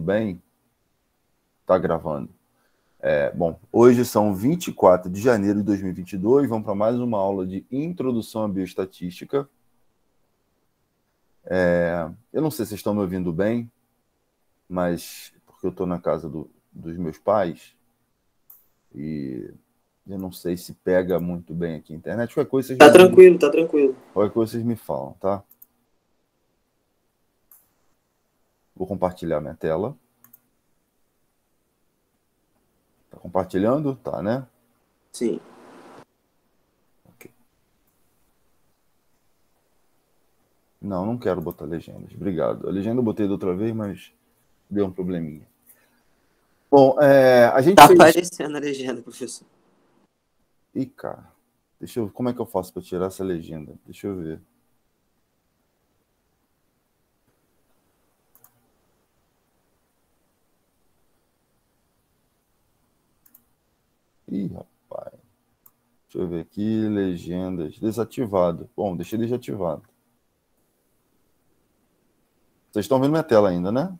bem? Tá gravando. Bom, hoje são 24 de janeiro de 2022, vamos para mais uma aula de Introdução à Bioestatística. Eu não sei se vocês estão me ouvindo bem, mas porque eu estou na casa dos meus pais e eu não sei se pega muito bem aqui a internet. Qualquer coisa vocês Tá tranquilo, tá tranquilo. Qualquer coisa vocês me falam, tá? Vou compartilhar minha tela. Tá compartilhando? Tá, né? Sim. Ok. Não quero botar legendas. Obrigado. A legenda eu botei da outra vez, mas deu um probleminha. Bom, a gente Tá fez... aparecendo a legenda, professor. Ih, cara. Como é que eu faço para tirar essa legenda? Deixa eu ver. Ih, rapaz. Deixa eu ver aqui. Legendas. Desativado. Bom, deixei desativado. Vocês estão vendo minha tela ainda, né?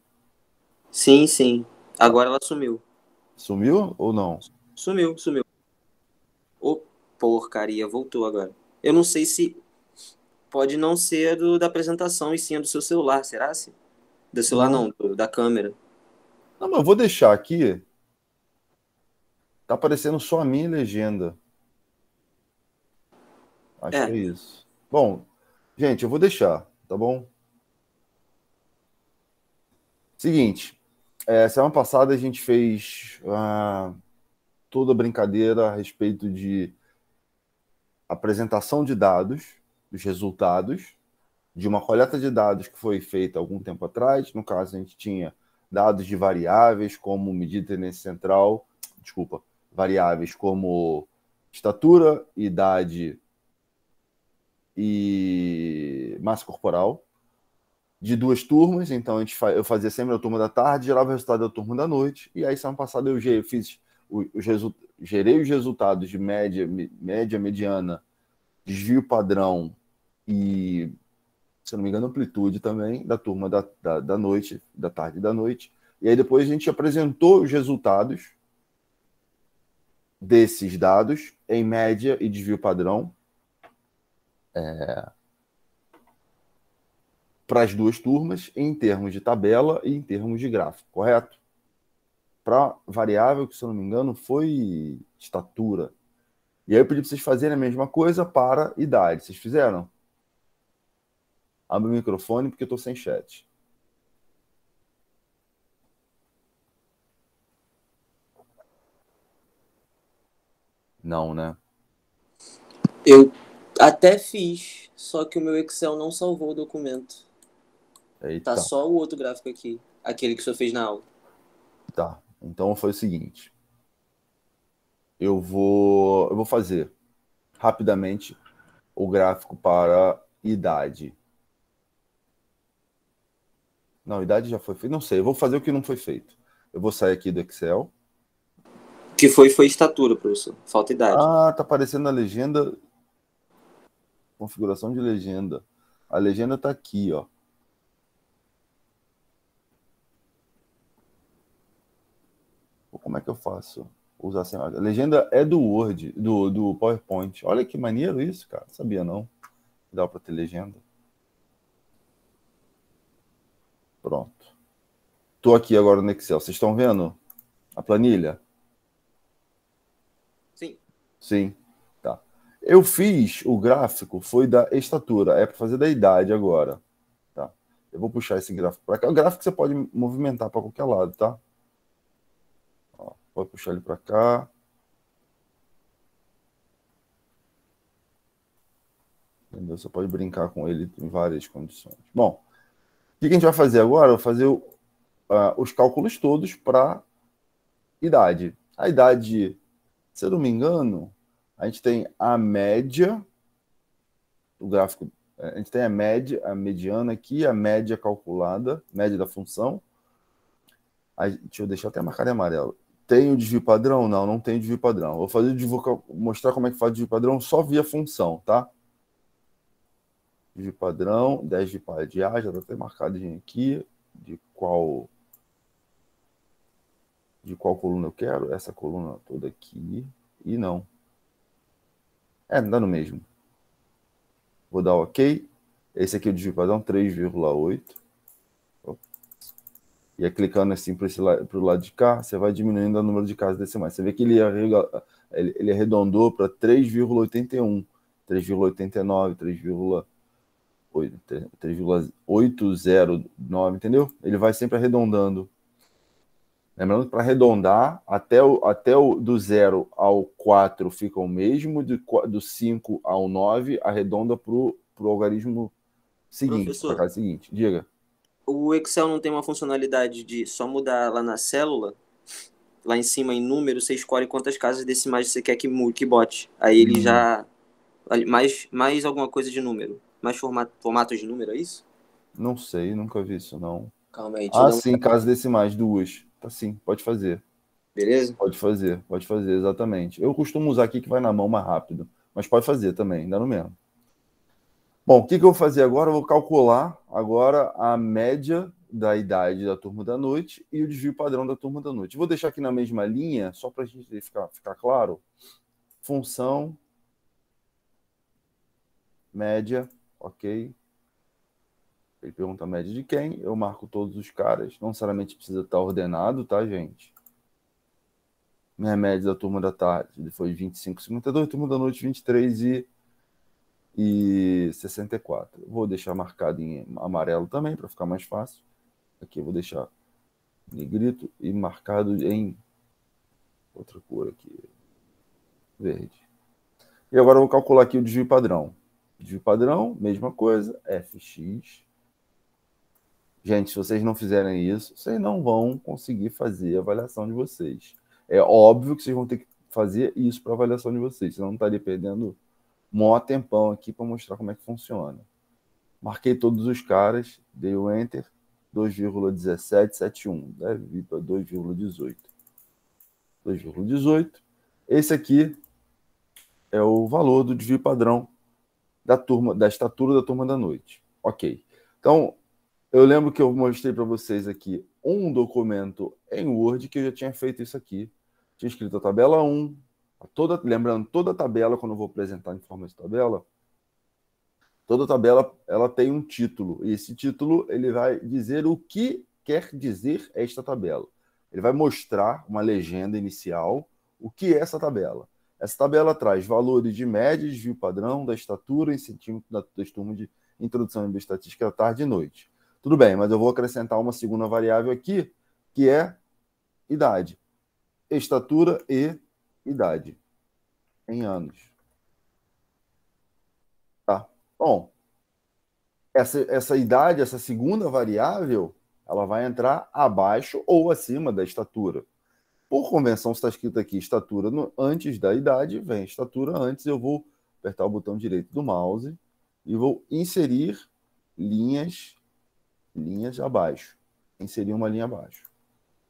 Sim, sim. Agora ela sumiu. Sumiu ou não? Sumiu. Ô, porcaria, voltou agora. Eu não sei se pode não ser da apresentação e sim do seu celular, será? Do celular não, da câmera. Não, mas eu vou deixar aqui. Tá aparecendo só a minha legenda. Acho que é isso. Bom, gente, eu vou deixar, tá bom? Seguinte, semana passada a gente fez toda a brincadeira a respeito de apresentação de dados, dos resultados, de uma coleta de dados que foi feita algum tempo atrás. No caso, a gente tinha dados de variáveis como medida de tendência central, variáveis como estatura, idade e massa corporal, de duas turmas. Então eu fazia sempre a turma da tarde, gerava o resultado da turma da noite, e aí semana passada eu gerei os resultados de média, mediana, desvio padrão e, se eu não me engano, amplitude também, da turma da noite, da tarde e da noite. E aí depois a gente apresentou os resultados desses dados em média e desvio padrão para as duas turmas, em termos de tabela e em termos de gráfico, correto? Para variável, que se eu não me engano, foi estatura. E aí eu pedi para vocês fazerem a mesma coisa para idade. Vocês fizeram? Abre o microfone porque eu estou sem chat. Não, né? Eu até fiz, só que o meu Excel não salvou o documento. Eita. Tá só o outro gráfico aqui, aquele que o senhor fez na aula. Tá, então foi o seguinte. Eu vou fazer rapidamente o gráfico para idade. Não, idade já foi feito. Não sei, eu vou fazer o que não foi feito. Eu vou sair aqui do Excel. O que foi estatura, professor. Falta idade. Ah, tá aparecendo a legenda. Configuração de legenda. A legenda tá aqui, ó. Como é que eu faço? Usar assim, a legenda é do Word, do PowerPoint. Olha que maneiro isso, cara. Sabia não? Dá para ter legenda. Pronto. Tô aqui agora no Excel. Vocês estão vendo a planilha? Sim. Sim. Tá. Eu fiz o gráfico, foi da estatura. É para fazer da idade agora. Tá. Eu vou puxar esse gráfico para cá. O gráfico você pode movimentar para qualquer lado, tá? Ó, vou puxar ele para cá. Entendeu? Você pode brincar com ele em várias condições. Bom, o que a gente vai fazer agora? Eu vou fazer os cálculos todos para idade. A idade, se eu não me engano, a gente tem a média, o gráfico, a gente tem a média, a mediana aqui, a média calculada, média da função. Deixa eu deixar até marcar em amarelo. Tem o desvio padrão? Não tem desvio padrão. Vou mostrar como é que faz o desvio padrão só via função, tá? Desvio padrão, 10 de par de A, já está até marcadinho aqui, de qual de qual coluna eu quero, essa coluna toda aqui, e não. Não dá no mesmo. Vou dar OK. Esse aqui é o desvio padrão, 3,8. E é clicando assim para o lado de cá, você vai diminuindo o número de casas decimais. Você vê que ele arredondou para 3,81, 3,89, 3,809, entendeu? Ele vai sempre arredondando. Lembrando que para arredondar, até o do 0 ao 4 fica o mesmo, do 5 ao 9 arredonda para o algarismo seguinte, para a Professor, casa seguinte. Diga. o Excel não tem uma funcionalidade de só mudar lá na célula, lá em cima em número, você escolhe quantas casas decimais você quer que bote. Aí ele já... Mais alguma coisa de número. Mais formatos de número, é isso? Não sei, nunca vi isso, não. Calma aí, deixa eu dar uma... Sim, casas decimais, 2. Tá, sim, pode fazer. Beleza? Pode fazer, exatamente. Eu costumo usar aqui que vai na mão mais rápido, mas pode fazer também, dá no mesmo. Bom, o que eu vou fazer agora? Eu vou calcular agora a média da idade da turma da noite e o desvio padrão da turma da noite. Vou deixar aqui na mesma linha, só para a gente ficar claro. Função, média, ok. Ele pergunta a média de quem, eu marco todos os caras. Não necessariamente precisa estar ordenado, tá, gente? Minha média da turma da tarde foi 25,52, turma da noite 23,64. Vou deixar marcado em amarelo também, para ficar mais fácil. Aqui eu vou deixar negrito e marcado em outra cor aqui, verde. E agora eu vou calcular aqui o desvio padrão. Desvio padrão, mesma coisa, fx. Gente, se vocês não fizerem isso, vocês não vão conseguir fazer a avaliação de vocês. É óbvio que vocês vão ter que fazer isso para a avaliação de vocês, senão não estaria perdendo um maior tempão aqui para mostrar como é que funciona. Marquei todos os caras, dei o Enter, 2,1771, deve vir para 2,18. 2,18. Esse aqui é o valor do desvio padrão da estatura da turma da noite. Ok. Então, eu lembro que eu mostrei para vocês aqui um documento em Word que eu já tinha feito isso aqui. Tinha escrito a tabela 1, lembrando, toda tabela, quando eu vou apresentar em forma de tabela, toda tabela ela tem um título. E esse título ele vai dizer o que quer dizer esta tabela. Ele vai mostrar uma legenda inicial, o que é essa tabela. Essa tabela traz valores de média, desvio padrão, da estatura em centímetros das turmas de introdução em bioestatística tarde e noite. Tudo bem, mas eu vou acrescentar uma segunda variável aqui, que é idade. Estatura e idade em anos. Tá? Bom, essa idade, essa segunda variável, ela vai entrar abaixo ou acima da estatura. Por convenção, está escrito aqui estatura antes da idade, vem estatura antes, eu vou apertar o botão direito do mouse e vou inserir linhas abaixo. Inserir uma linha abaixo.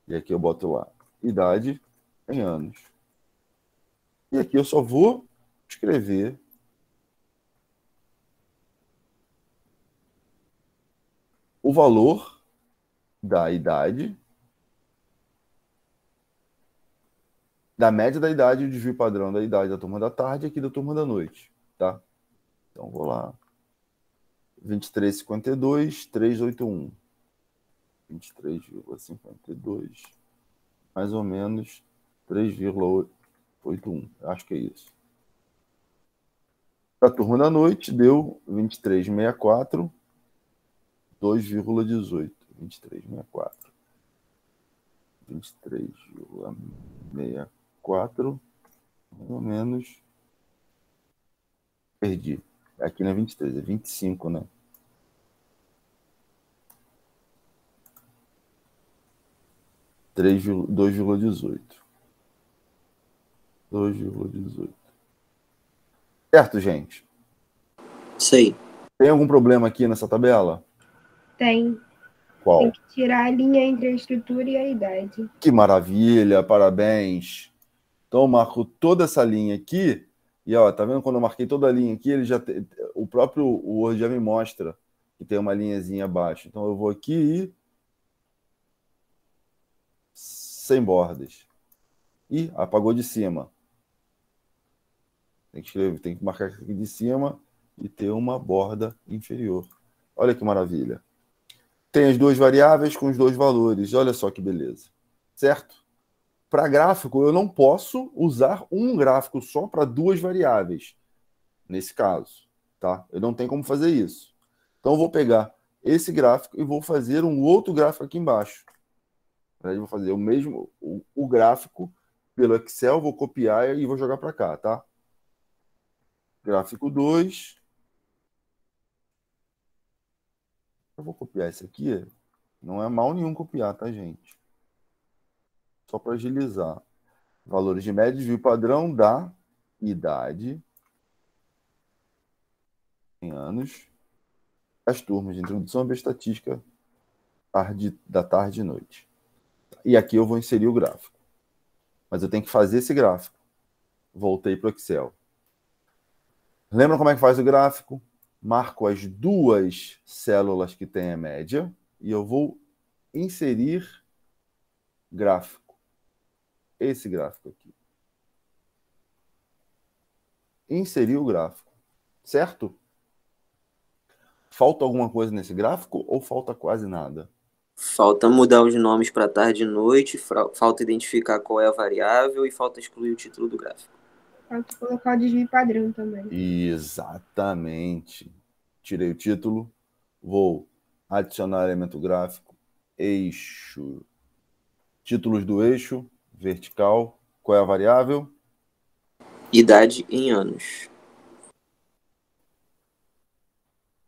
E aqui eu boto lá, idade em anos. E aqui eu só vou escrever o valor da idade, da média da idade e o desvio padrão da idade da turma da tarde e aqui da turma da noite, tá? Então, vou lá. 23,52, 381. 23,52, mais ou menos 3,81. Acho que é isso. A turma da noite deu 23,64, 2,18. 23,64. 23,64, mais ou menos. Perdi. Aqui não é 23, é 25, né? 2,18. 2,18. Certo, gente? Sei. Tem algum problema aqui nessa tabela? Tem. Qual? Tem que tirar a linha entre a estrutura e a idade. Que maravilha, parabéns. Então, eu marco toda essa linha aqui. E, ó, tá vendo? Quando eu marquei toda a linha aqui, o próprio Word já me mostra que tem uma linhazinha abaixo. Então, eu vou aqui e sem bordas. Ih, apagou de cima. Tem que escrever, tem que marcar aqui de cima e ter uma borda inferior. Olha que maravilha. Tem as duas variáveis com os dois valores. Olha só que beleza. Certo? Para gráfico, eu não posso usar um gráfico só para duas variáveis. Nesse caso, tá? Eu não tenho como fazer isso. Então, eu vou pegar esse gráfico e vou fazer um outro gráfico aqui embaixo. Aí, vou fazer o mesmo, o gráfico pelo Excel, vou copiar e vou jogar para cá, tá? Gráfico 2. Eu vou copiar esse aqui. Não é mal nenhum copiar, tá, gente? Só para agilizar. Valores de média, desvio padrão da idade em anos. As turmas de introdução à bioestatística da tarde e noite. E aqui eu vou inserir o gráfico. Mas eu tenho que fazer esse gráfico. Voltei para o Excel. Lembra como é que faz o gráfico? Marco as duas células que têm a média e eu vou inserir gráfico. Esse gráfico aqui. Inserir o gráfico. Certo? Falta alguma coisa nesse gráfico ou falta quase nada? Falta mudar os nomes para tarde e noite, falta identificar qual é a variável e falta excluir o título do gráfico. Falta colocar o desvio padrão também. Exatamente. Tirei o título, vou adicionar elemento gráfico, eixo, títulos do eixo, vertical, qual é a variável? Idade em anos.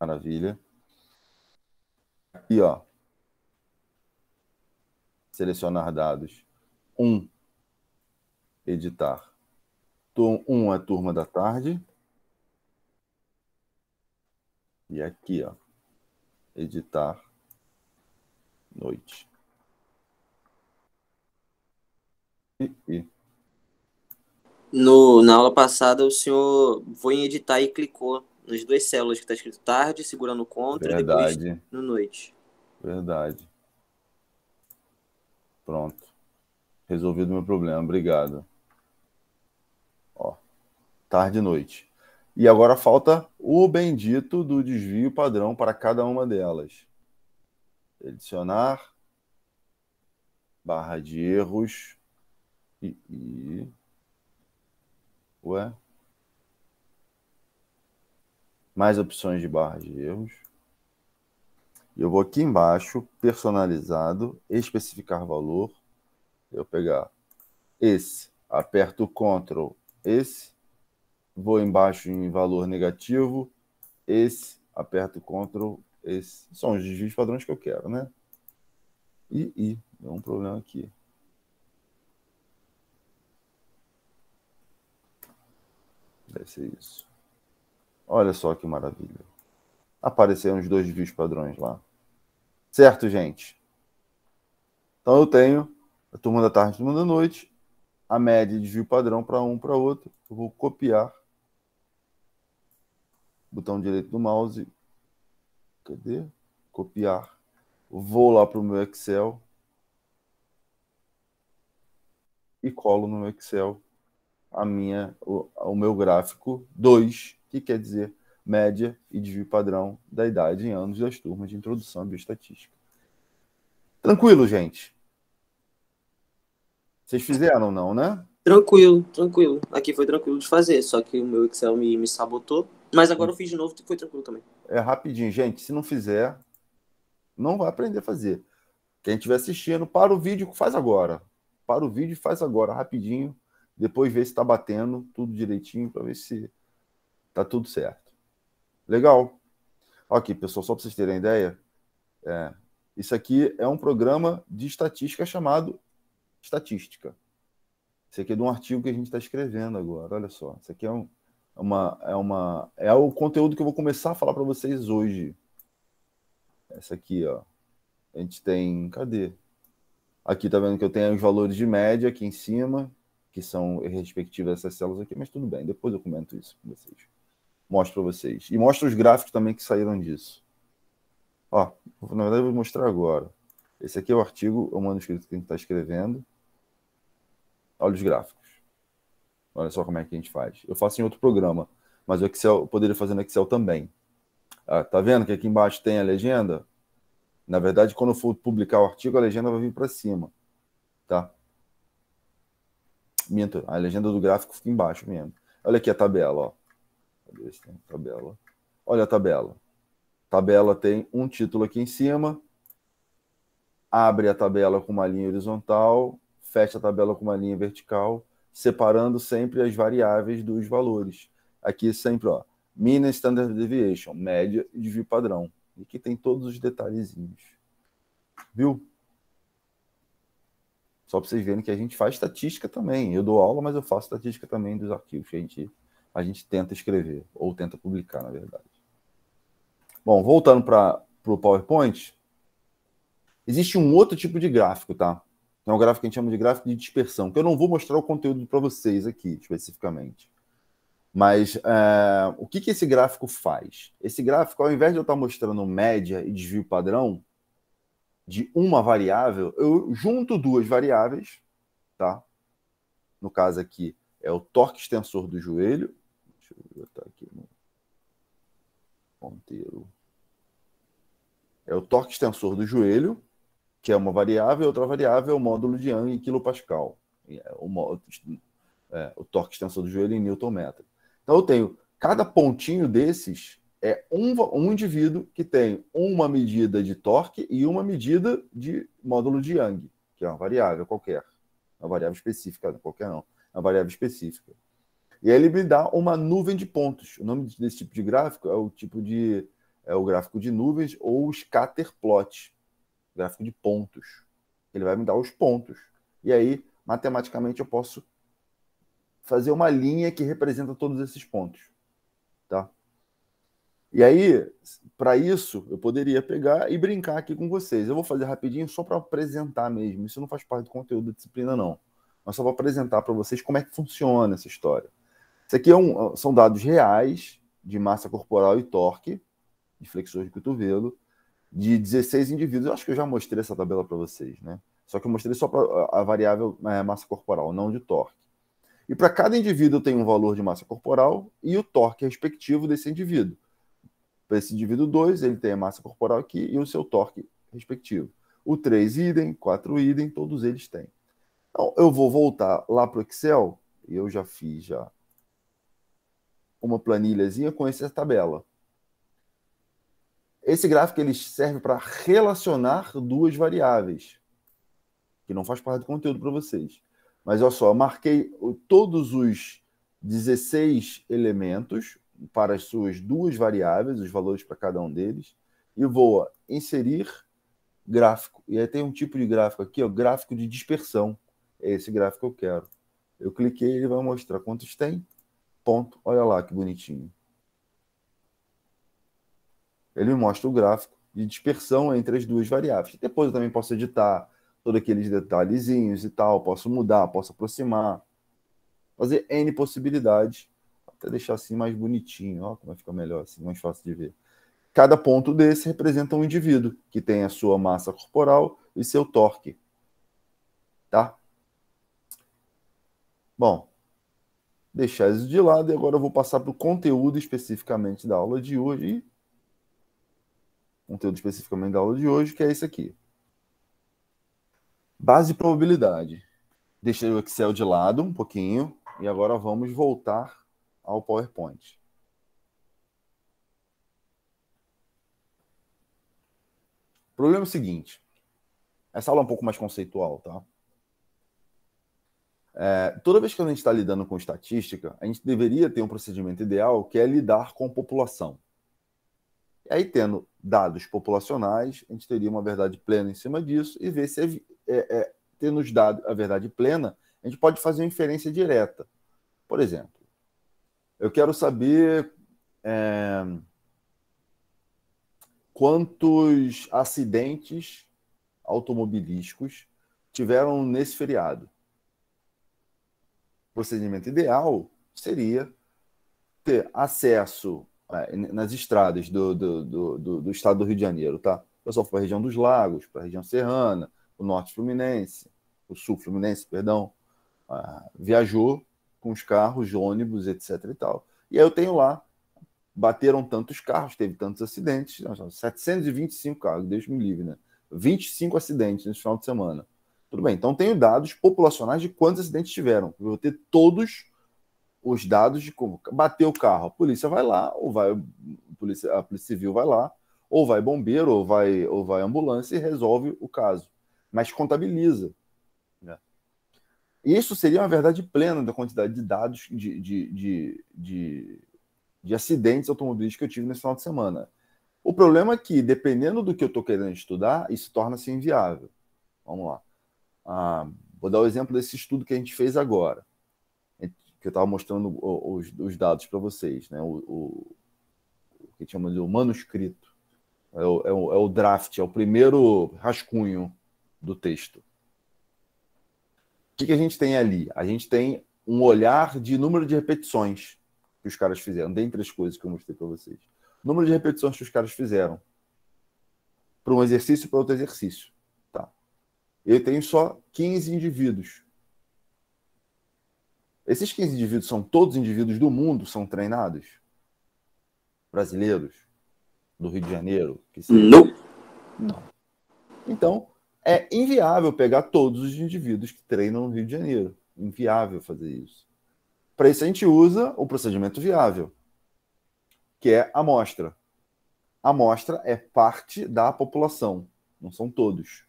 Maravilha. Aqui, ó. Selecionar dados. 1. Editar. 1 é turma da tarde. E aqui, ó. Editar noite. Na aula passada, o senhor foi em editar e clicou nas duas células que está escrito tarde, segurando o Ctrl e depois no noite. Verdade. Pronto. Resolvido o meu problema. Obrigado. Ó. Tarde e noite. E agora falta o bendito do desvio padrão para cada uma delas. Adicionar. Barra de erros. Ué? Mais opções de barra de erros. Eu vou aqui embaixo, personalizado, especificar valor. Eu pegar esse, aperto o Ctrl, esse. Vou embaixo em valor negativo, esse, aperto o Ctrl, esse. São os desvios padrões que eu quero, né? Deu um problema aqui. Deve ser isso. Olha só que maravilha. Apareceram os dois desvios padrões lá. Certo, gente? Então eu tenho a turma da tarde e a turma da noite, a média de desvio padrão para um para outro. Eu vou copiar. Botão direito do mouse. Cadê? Copiar. Vou lá para o meu Excel. E colo no meu Excel o meu gráfico 2, que quer dizer média e desvio padrão da idade em anos das turmas de introdução à bioestatística. Tranquilo, gente? Vocês fizeram, não, né? Tranquilo, tranquilo. Aqui foi tranquilo de fazer, só que o meu Excel me sabotou. Mas agora eu fiz de novo e foi tranquilo também. É rapidinho, gente. Se não fizer, não vai aprender a fazer. Quem estiver assistindo, para o vídeo, faz agora. Para o vídeo, faz agora, rapidinho. Depois vê se está batendo tudo direitinho, para ver se está tudo certo. Legal? Ok, pessoal, só para vocês terem ideia, isso aqui é um programa de estatística chamado Estatística. Isso aqui é de um artigo que a gente está escrevendo agora, olha só. Isso aqui é o conteúdo que eu vou começar a falar para vocês hoje. Essa aqui, ó. A gente tem... Cadê? Aqui tá vendo que eu tenho os valores de média aqui em cima, que são respectivos a essas células aqui, mas tudo bem, depois eu comento isso com vocês. Mostro para vocês. E mostro os gráficos também que saíram disso. Ó, na verdade eu vou mostrar agora. Esse aqui é o artigo, o manuscrito que a gente está escrevendo. Olha os gráficos. Olha só como é que a gente faz. Eu faço em outro programa, mas o Excel, eu poderia fazer no Excel também. Ah, tá vendo que aqui embaixo tem a legenda? Na verdade, quando eu for publicar o artigo, a legenda vai vir para cima. Tá? Minto, a legenda do gráfico fica embaixo mesmo. Olha aqui a tabela, ó. Cadê esse tabela? Olha a tabela. Tabela tem um título aqui em cima. Abre a tabela com uma linha horizontal, fecha a tabela com uma linha vertical, separando sempre as variáveis dos valores. Aqui sempre, ó, Mean and Standard Deviation, média e desvio padrão. E aqui tem todos os detalhezinhos. Viu? Só para vocês verem que a gente faz estatística também. Eu dou aula, mas eu faço estatística também dos artigos que a gente tenta escrever, ou tenta publicar, na verdade. Bom, voltando para o PowerPoint, existe um outro tipo de gráfico, tá? É um gráfico que a gente chama de gráfico de dispersão, que eu não vou mostrar o conteúdo para vocês aqui, especificamente. Mas o que esse gráfico faz? Esse gráfico, ao invés de eu estar mostrando média e desvio padrão de uma variável, eu junto duas variáveis, tá? No caso aqui, é o torque extensor do joelho. Deixa eu botar aqui no ponteiro. É o torque extensor do joelho, que é uma variável, e outra variável é o módulo de Young em quilopascal. O torque extensor do joelho em newton-metro. Então eu tenho, cada pontinho desses é um indivíduo que tem uma medida de torque e uma medida de módulo de Young, que é uma variável qualquer. Uma variável específica, não qualquer não. É uma variável específica. E aí ele me dá uma nuvem de pontos. O nome desse tipo de gráfico é o gráfico de nuvens ou scatter plot. Gráfico de pontos. Ele vai me dar os pontos. E aí, matematicamente, eu posso fazer uma linha que representa todos esses pontos. Tá? E aí, para isso, eu poderia pegar e brincar aqui com vocês. Eu vou fazer rapidinho só para apresentar mesmo. Isso não faz parte do conteúdo da disciplina, não. Mas só vou apresentar para vocês como é que funciona essa história. Isso aqui são dados reais de massa corporal e torque, de flexor de cotovelo, de 16 indivíduos. Eu acho que eu já mostrei essa tabela para vocês, né? Só que eu mostrei só para a variável massa corporal, não de torque. E para cada indivíduo tem um valor de massa corporal e o torque respectivo desse indivíduo. Para esse indivíduo 2, ele tem a massa corporal aqui e o seu torque respectivo. O 3, idem, 4, idem, todos eles têm. Então, eu vou voltar lá para o Excel, e eu já fiz uma planilhazinha com essa tabela. Esse gráfico ele serve para relacionar duas variáveis, que não faz parte do conteúdo para vocês. Mas olha só, eu marquei todos os 16 elementos para as suas duas variáveis, os valores para cada um deles, e vou inserir gráfico. E aí tem um tipo de gráfico aqui, ó, gráfico de dispersão. É esse gráfico que eu quero. Eu cliquei e ele vai mostrar quantos tem. Ponto. Olha lá que bonitinho. Ele me mostra o gráfico de dispersão entre as duas variáveis. Depois eu também posso editar todos aqueles detalhezinhos e tal, posso mudar, posso aproximar, fazer N possibilidades, até deixar assim mais bonitinho, ó, como vai ficar melhor assim, mais fácil de ver. Cada ponto desse representa um indivíduo que tem a sua massa corporal e seu torque. Tá? Bom, deixar isso de lado e agora eu vou passar para o conteúdo especificamente da aula de hoje. Conteúdo especificamente da aula de hoje, que é esse aqui. Base de probabilidade. Deixei o Excel de lado um pouquinho e agora vamos voltar ao PowerPoint. O problema é o seguinte. Essa aula é um pouco mais conceitual, tá? Toda vez que a gente está lidando com estatística, a gente deveria ter um procedimento ideal que é lidar com população. E aí, tendo dados populacionais, a gente teria uma verdade plena em cima disso e ver se, tendo nos dado a verdade plena, a gente pode fazer uma inferência direta. Por exemplo, eu quero saber quantos acidentes automobilísticos tiveram nesse feriado. O procedimento ideal seria ter acesso nas estradas do estado do Rio de Janeiro, tá? O pessoal foi para a região dos lagos, para a região serrana, o norte fluminense, o sul fluminense, perdão, viajou com os carros, ônibus, etc. e tal. E aí eu tenho lá, bateram tantos carros, teve tantos acidentes, 725 carros, Deus me livre, né? 25 acidentes nesse final de semana. Tudo bem, então tenho dados populacionais de quantos acidentes tiveram. Eu vou ter todos os dados de como bateu o carro. A polícia vai lá, ou vai a Polícia Civil vai lá, ou vai bombeiro, ou vai ambulância e resolve o caso. Mas contabiliza. Né? Isso seria uma verdade plena da quantidade de dados de acidentes automobilísticos que eu tive nesse final de semana. O problema é que, dependendo do que eu estou querendo estudar, isso torna-se inviável. Vamos lá. Vou dar o exemplo desse estudo que a gente fez agora, que eu estava mostrando os dados para vocês, né? O que chama de manuscrito. É o draft, é o primeiro rascunho do texto. O que a gente tem ali? A gente tem um olhar de número de repetições que os caras fizeram, dentre as coisas que eu mostrei para vocês. Número de repetições que os caras fizeram para um exercício e para outro exercício. Tá? Eu tenho só 15 indivíduos. Esses 15 indivíduos são todos indivíduos do mundo, são treinados? Brasileiros? Do Rio de Janeiro? Não. Não. Então, é inviável pegar todos os indivíduos que treinam no Rio de Janeiro. Inviável fazer isso. Para isso a gente usa o procedimento viável, que é a amostra. A amostra é parte da população, não são todos.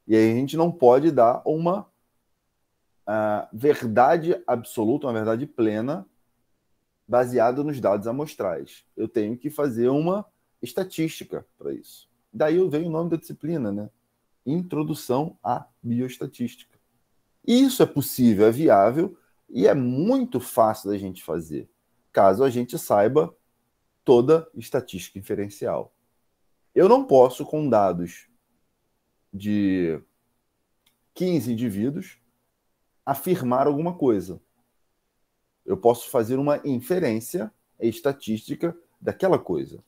E aí a gente não pode dar uma verdade absoluta, uma verdade plena, baseada nos dados amostrais. Eu tenho que fazer uma estatística para isso. Daí vem o nome da disciplina, né? Introdução à Bioestatística. Isso é possível, é viável e é muito fácil da gente fazer, caso a gente saiba toda estatística inferencial. Eu não posso, com dados de 15 indivíduos, afirmar alguma coisa. Eu posso fazer uma inferência estatística daquela coisa,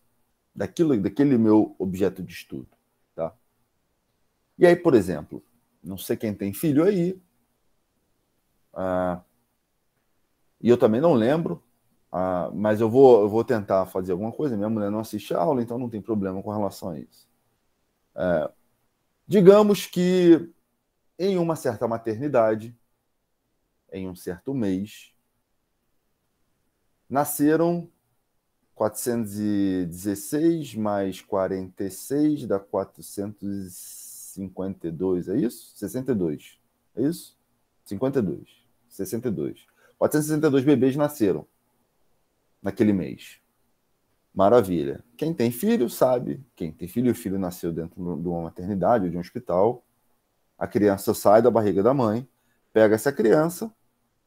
daquele meu objeto de estudo. Tá? E aí, por exemplo, não sei quem tem filho aí, e eu também não lembro, mas eu vou tentar fazer alguma coisa. Minha mulher não assiste a aula, então não tem problema com relação a isso. Digamos que em uma certa maternidade, em um certo mês, nasceram 416 mais 46 dá 452, é isso? 62, é isso? 52, 62. 462 bebês nasceram naquele mês. Maravilha. Quem tem filho sabe, quem tem filho e o filho nasceu dentro de uma maternidade ou de um hospital, a criança sai da barriga da mãe, pega essa criança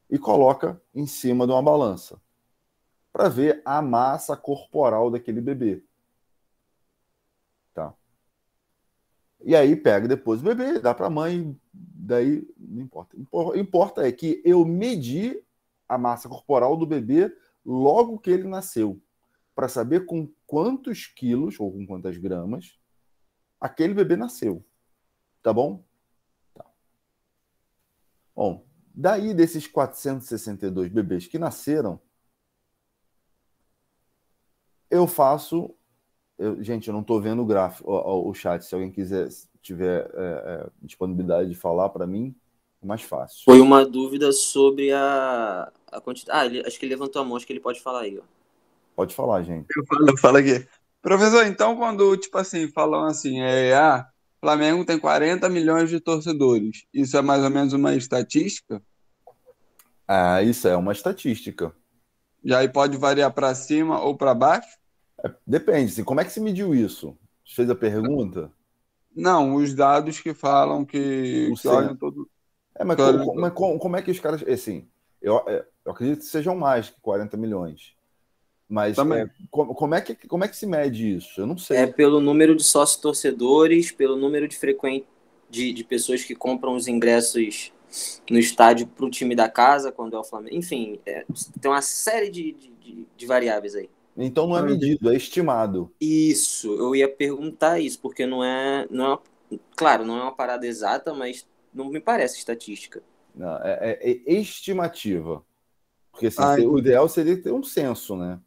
e coloca em cima de uma balança para ver a massa corporal daquele bebê. Tá? E aí pega depois o bebê, dá para a mãe, daí não importa. O que importa é que eu medi a massa corporal do bebê logo que ele nasceu, para saber com quantos quilos ou com quantas gramas aquele bebê nasceu. Tá bom? Tá. Bom, daí desses 462 bebês que nasceram, eu faço... gente, eu não estou vendo o gráfico, o chat. Se alguém tiver disponibilidade de falar para mim, é mais fácil. Foi uma dúvida sobre a quantidade. Acho que ele levantou a mão, acho que ele pode falar aí. Ó. Pode falar, gente. Eu falo aqui. Professor, então quando, tipo assim, falam assim, Flamengo tem 40 milhões de torcedores, isso é mais ou menos uma estatística? Isso é uma estatística. E aí pode variar para cima ou para baixo? Depende. Assim, como é que se mediu isso? Você fez a pergunta? Não, os dados que falam que olham todo... Mas como é que os caras... Assim, eu acredito que sejam mais que 40 milhões. Mas como é que se mede isso? Eu não sei. É pelo número de sócios torcedores, pelo número de de pessoas que compram os ingressos no estádio para o time da casa, quando é o Flamengo. Enfim, tem uma série de variáveis aí. Então não é medido, é estimado. Isso, eu ia perguntar isso, porque não é claro, não é uma parada exata, mas não me parece estatística. Não, é estimativa. Porque assim, Ah, o entendi. ideal seria ter um censo, né?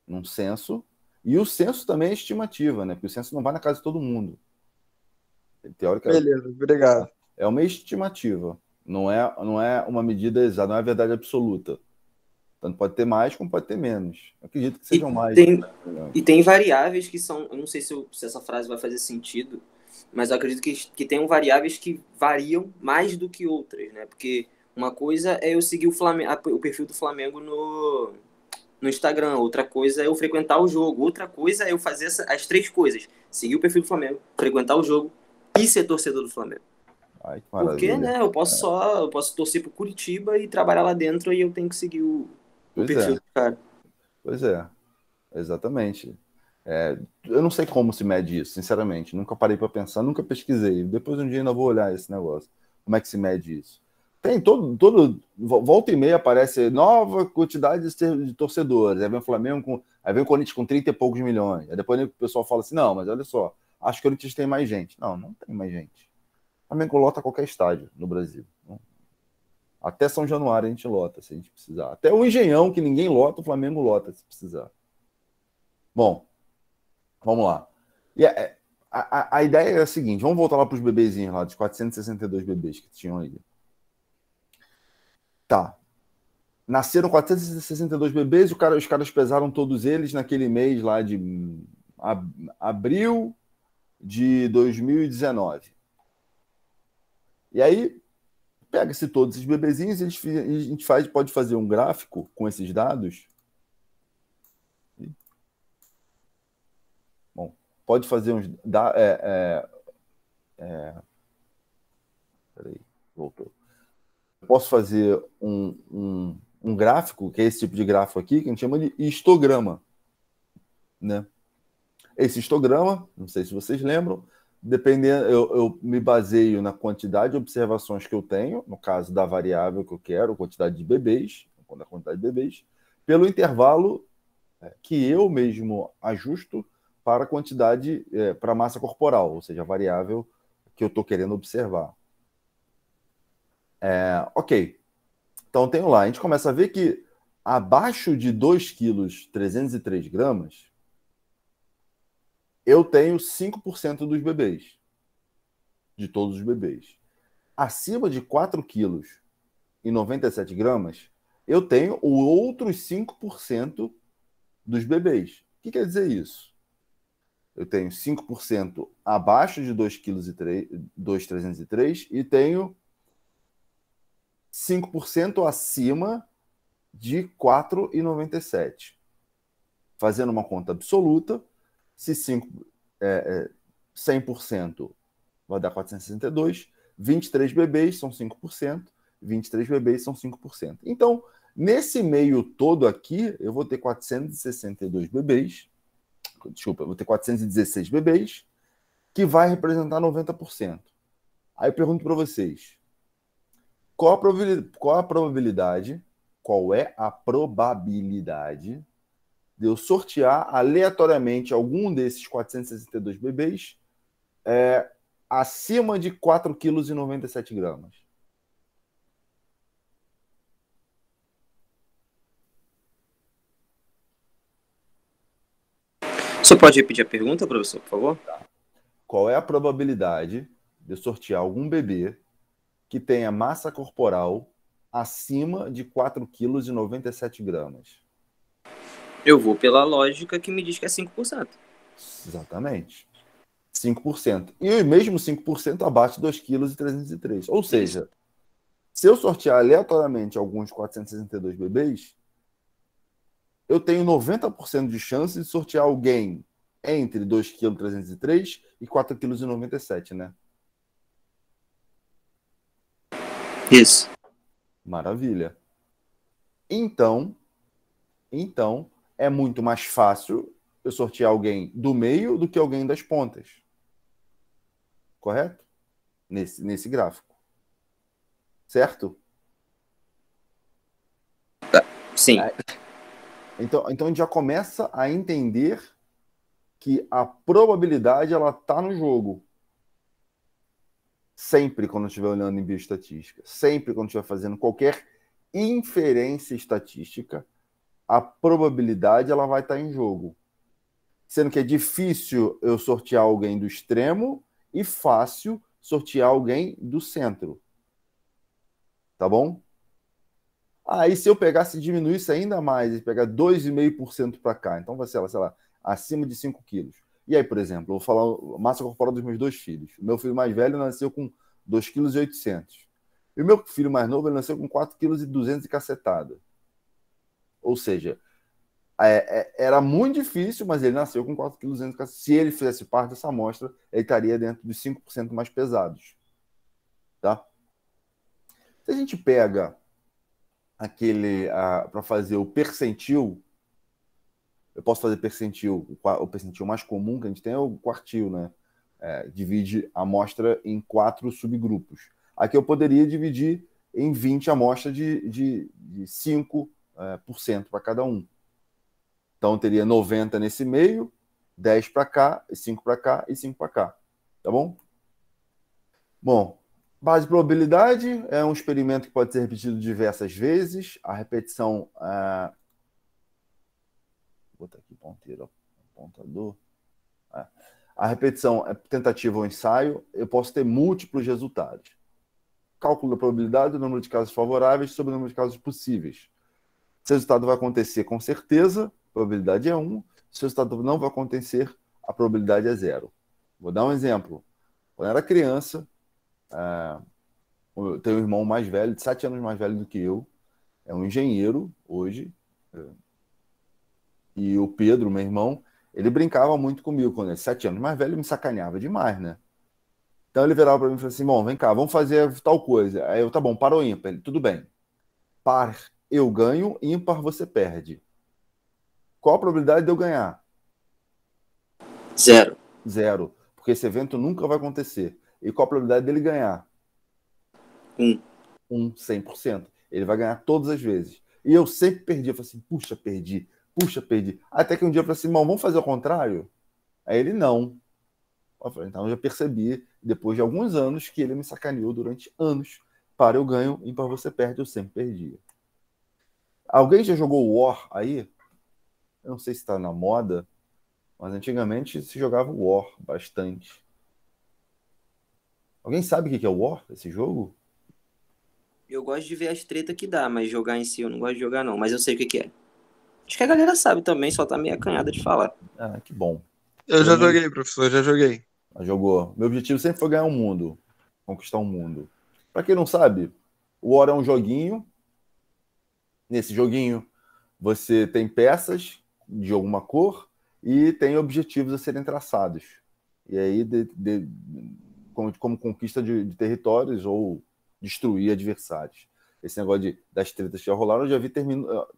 Um censo. E o censo também é estimativa, né? Porque o censo não vai na casa de todo mundo. Teoricamente, Beleza, obrigado. é uma estimativa. Não é uma medida exata, não é a verdade absoluta. Tanto pode ter mais como pode ter menos. Eu acredito que E sejam mais. tem, e tem variáveis que são. Eu não sei se essa frase vai fazer sentido, mas eu acredito que tem variáveis que variam mais do que outras, né? Porque uma coisa é eu seguir o perfil do Flamengo no Instagram, outra coisa é eu frequentar o jogo, outra coisa é eu fazer as três coisas: seguir o perfil do Flamengo, frequentar o jogo e ser torcedor do Flamengo. Ai, que Porque, maravilha. né, eu posso torcer pro Curitiba e trabalhar lá dentro e eu tenho que seguir o Pois perfil é, do cara. pois é. Exatamente. Eu não sei como se mede isso, sinceramente. Nunca parei para pensar, nunca pesquisei. Depois um dia ainda vou olhar esse negócio. Como é que se mede isso? Tem volta e meia aparece nova quantidade de torcedores. Aí vem o Flamengo aí vem o Corinthians com 30 e poucos milhões. Aí depois o pessoal fala assim: não, mas olha só, acho que o Corinthians tem mais gente. Não, não tem mais gente. O Flamengo lota qualquer estádio no Brasil. Até São Januário a gente lota, se a gente precisar. Até o Engenhão, que ninguém lota, o Flamengo lota, se precisar. Bom, vamos lá. E a ideia é a seguinte: vamos voltar lá para os bebezinhos lá, dos 462 bebês que tinham aí. Tá. Nasceram 462 bebês, os caras pesaram todos eles naquele mês lá de abril de 2019. E aí, pega-se todos esses bebezinhos e a gente pode fazer um gráfico com esses dados. Bom, pode fazer uns. Peraí, voltou. Eu posso fazer um gráfico, que é esse tipo de gráfico aqui, que a gente chama de histograma. Né? Esse histograma, não sei se vocês lembram, dependendo, eu me baseio na quantidade de observações que eu tenho, no caso da variável que eu quero, quantidade de bebês, pelo intervalo que eu mesmo ajusto para a quantidade, para a massa corporal, ou seja, a variável que eu estou querendo observar. Ok. Então, tenho lá. A gente começa a ver que abaixo de 2 quilos 303 gramas, eu tenho 5% dos bebês. De todos os bebês. Acima de 4 quilos e 97 gramas, eu tenho os outros 5% dos bebês. O que quer dizer isso? Eu tenho 5% abaixo de 2,303 e tenho 5% acima de 4,97. Fazendo uma conta absoluta, se 100% vai dar 462, 23 bebês são 5%, 23 bebês são 5%. Então, nesse meio todo aqui, eu vou ter 462 bebês, desculpa, eu vou ter 416 bebês, que vai representar 90%. Aí eu pergunto para vocês, qual é a probabilidade de eu sortear aleatoriamente algum desses 462 bebês acima de 4,97 kg? Você pode repetir a pergunta, professor, por favor? Qual é a probabilidade de eu sortear algum bebê que tenha massa corporal acima de 4,97 kg? Eu vou pela lógica que me diz que é 5%. Exatamente. 5%. E mesmo 5% abaixo de 2,303 kg. Ou seja, se eu sortear aleatoriamente alguns 462 bebês, eu tenho 90% de chance de sortear alguém entre 2,303 kg e 4,97 kg, né? Isso. Maravilha. Então, é muito mais fácil eu sortear alguém do meio do que alguém das pontas. Correto? Nesse gráfico. Certo? Sim. Então a gente já começa a entender que a probabilidade ela tá no jogo. Sempre quando estiver olhando em bioestatística, sempre quando estiver fazendo qualquer inferência estatística, a probabilidade ela vai estar em jogo. Sendo que é difícil eu sortear alguém do extremo e fácil sortear alguém do centro. Tá bom? Aí se eu pegasse e diminuísse ainda mais, e pegar 2,5% para cá, então vai ser, sei lá, acima de 5 quilos. E aí, por exemplo, eu vou falar a massa corporal dos meus 2 filhos. O meu filho mais velho nasceu com 2,8 kg. E o meu filho mais novo ele nasceu com 4,2 kg e cacetada. Ou seja, era muito difícil, mas ele nasceu com 4,2 kg. Se ele fizesse parte dessa amostra, ele estaria dentro dos 5% mais pesados. Tá? Se a gente pega para fazer o percentil, eu posso fazer percentil, o percentil mais comum que a gente tem é o quartil, né? Divide a amostra em 4 subgrupos. Aqui eu poderia dividir em 20 amostras de 5% para cada um. Então eu teria 90 nesse meio, 10 para cá, 5 para cá e 5 para cá. Tá bom? Bom, base de probabilidade é um experimento que pode ser repetido diversas vezes. A repetição... Vou botar aqui ponteiro, apontador. A repetição é tentativa ou ensaio. Eu posso ter múltiplos resultados. Cálculo da probabilidade, o número de casos favoráveis sobre o número de casos possíveis. Se o resultado vai acontecer com certeza, a probabilidade é 1. Se o resultado não vai acontecer, a probabilidade é 0. Vou dar um exemplo. Quando eu era criança, eu tenho um irmão mais velho, de 7 anos mais velho do que eu. É um engenheiro hoje. E o Pedro, meu irmão, ele brincava muito comigo. Quando ele 7 anos mais velho, ele me sacaneava demais, né? Então ele virava para mim e falava assim, bom, vem cá, vamos fazer tal coisa. Aí eu, tá bom, par ou ímpar? Ele, tudo bem. Par eu ganho, ímpar você perde. Qual a probabilidade de eu ganhar? 0. 0. Porque esse evento nunca vai acontecer. E qual a probabilidade dele ganhar? 1. 100%. Ele vai ganhar todas as vezes. E eu sempre perdi. Eu falei assim, puxa, perdi. Até que um dia eu falei assim, irmão, vamos fazer o contrário? Aí ele, não. Eu falei, então eu já percebi, depois de alguns anos, que ele me sacaneou durante anos. Para eu ganho, ímpar você perde, eu sempre perdia. Alguém já jogou War aí? Eu não sei se está na moda, mas antigamente se jogava War bastante. Alguém sabe o que é o War, esse jogo? Eu gosto de ver as tretas que dá, mas jogar em si eu não gosto de jogar não, mas eu sei o que é. Acho que a galera sabe também, só tá meio acanhada de falar. Ah, que bom. Eu já joguei, professor, já joguei. Jogou. Meu objetivo sempre foi ganhar um mundo, conquistar um mundo. Para quem não sabe, o War é um joguinho. Nesse joguinho, você tem peças de alguma cor e tem objetivos a serem traçados. E aí, como conquista de territórios ou destruir adversários. Esse negócio das tretas que já rolaram, eu já vi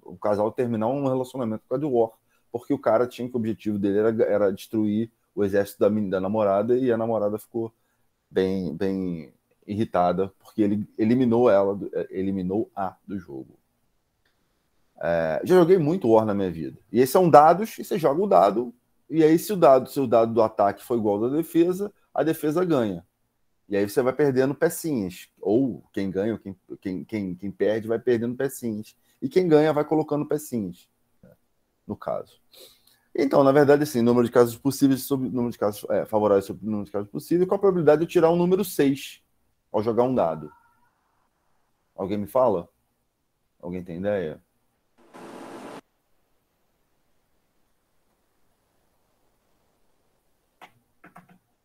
o casal terminar um relacionamento por causa do War, porque o cara tinha que o objetivo dele era destruir o exército da namorada, e a namorada ficou bem irritada, porque ele eliminou a do jogo. Já joguei muito War na minha vida. E esses são dados, e você joga o dado, e aí se o dado do ataque for igual ao da defesa, a defesa ganha. E aí você vai perdendo pecinhas. Ou quem ganha, quem perde vai perdendo pecinhas. E quem ganha vai colocando pecinhas, no caso. Então, na verdade, assim, número de casos possíveis sobre número de casos favoráveis sobre o número de casos possíveis, com a probabilidade de eu tirar um número 6 ao jogar um dado. Alguém me fala? Alguém tem ideia?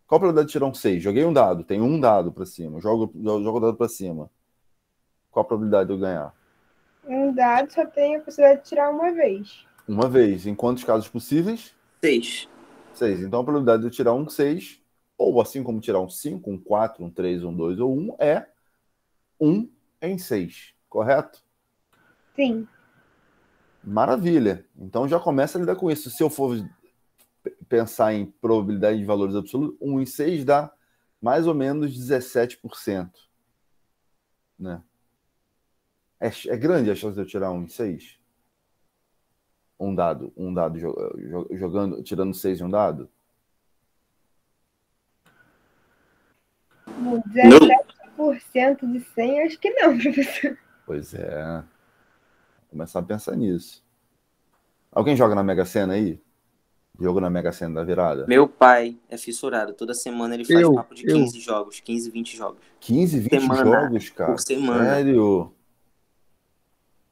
Qual a probabilidade de tirar um 6? Joguei um dado, tem um dado para cima. Jogo o dado para cima. Qual a probabilidade de eu ganhar? Um dado só tem a possibilidade de tirar uma vez. Uma vez. Em quantos casos possíveis? 6. 6. Então a probabilidade de eu tirar um 6, ou assim como tirar um 5, um 4, um 3, um 2 ou 1, é 1 em 6. Correto? Sim. Maravilha. Então já começa a lidar com isso. Se eu for pensar em probabilidade de valores absolutos, 1 em 6 dá mais ou menos 17%. Né? É grande a chance de eu tirar 1 em 6? Um dado tirando 6 em um dado? Um Não. 17% de 100, acho que não, professor. Pois é. Vou começar a pensar nisso. Alguém joga na Mega Sena aí? Jogo na Mega Sena da virada? Meu pai é fissurado. Toda semana ele faz papo de 15 jogos, 15, 20 jogos. 15, 20 Semana. jogos, cara? Por semana. Sério?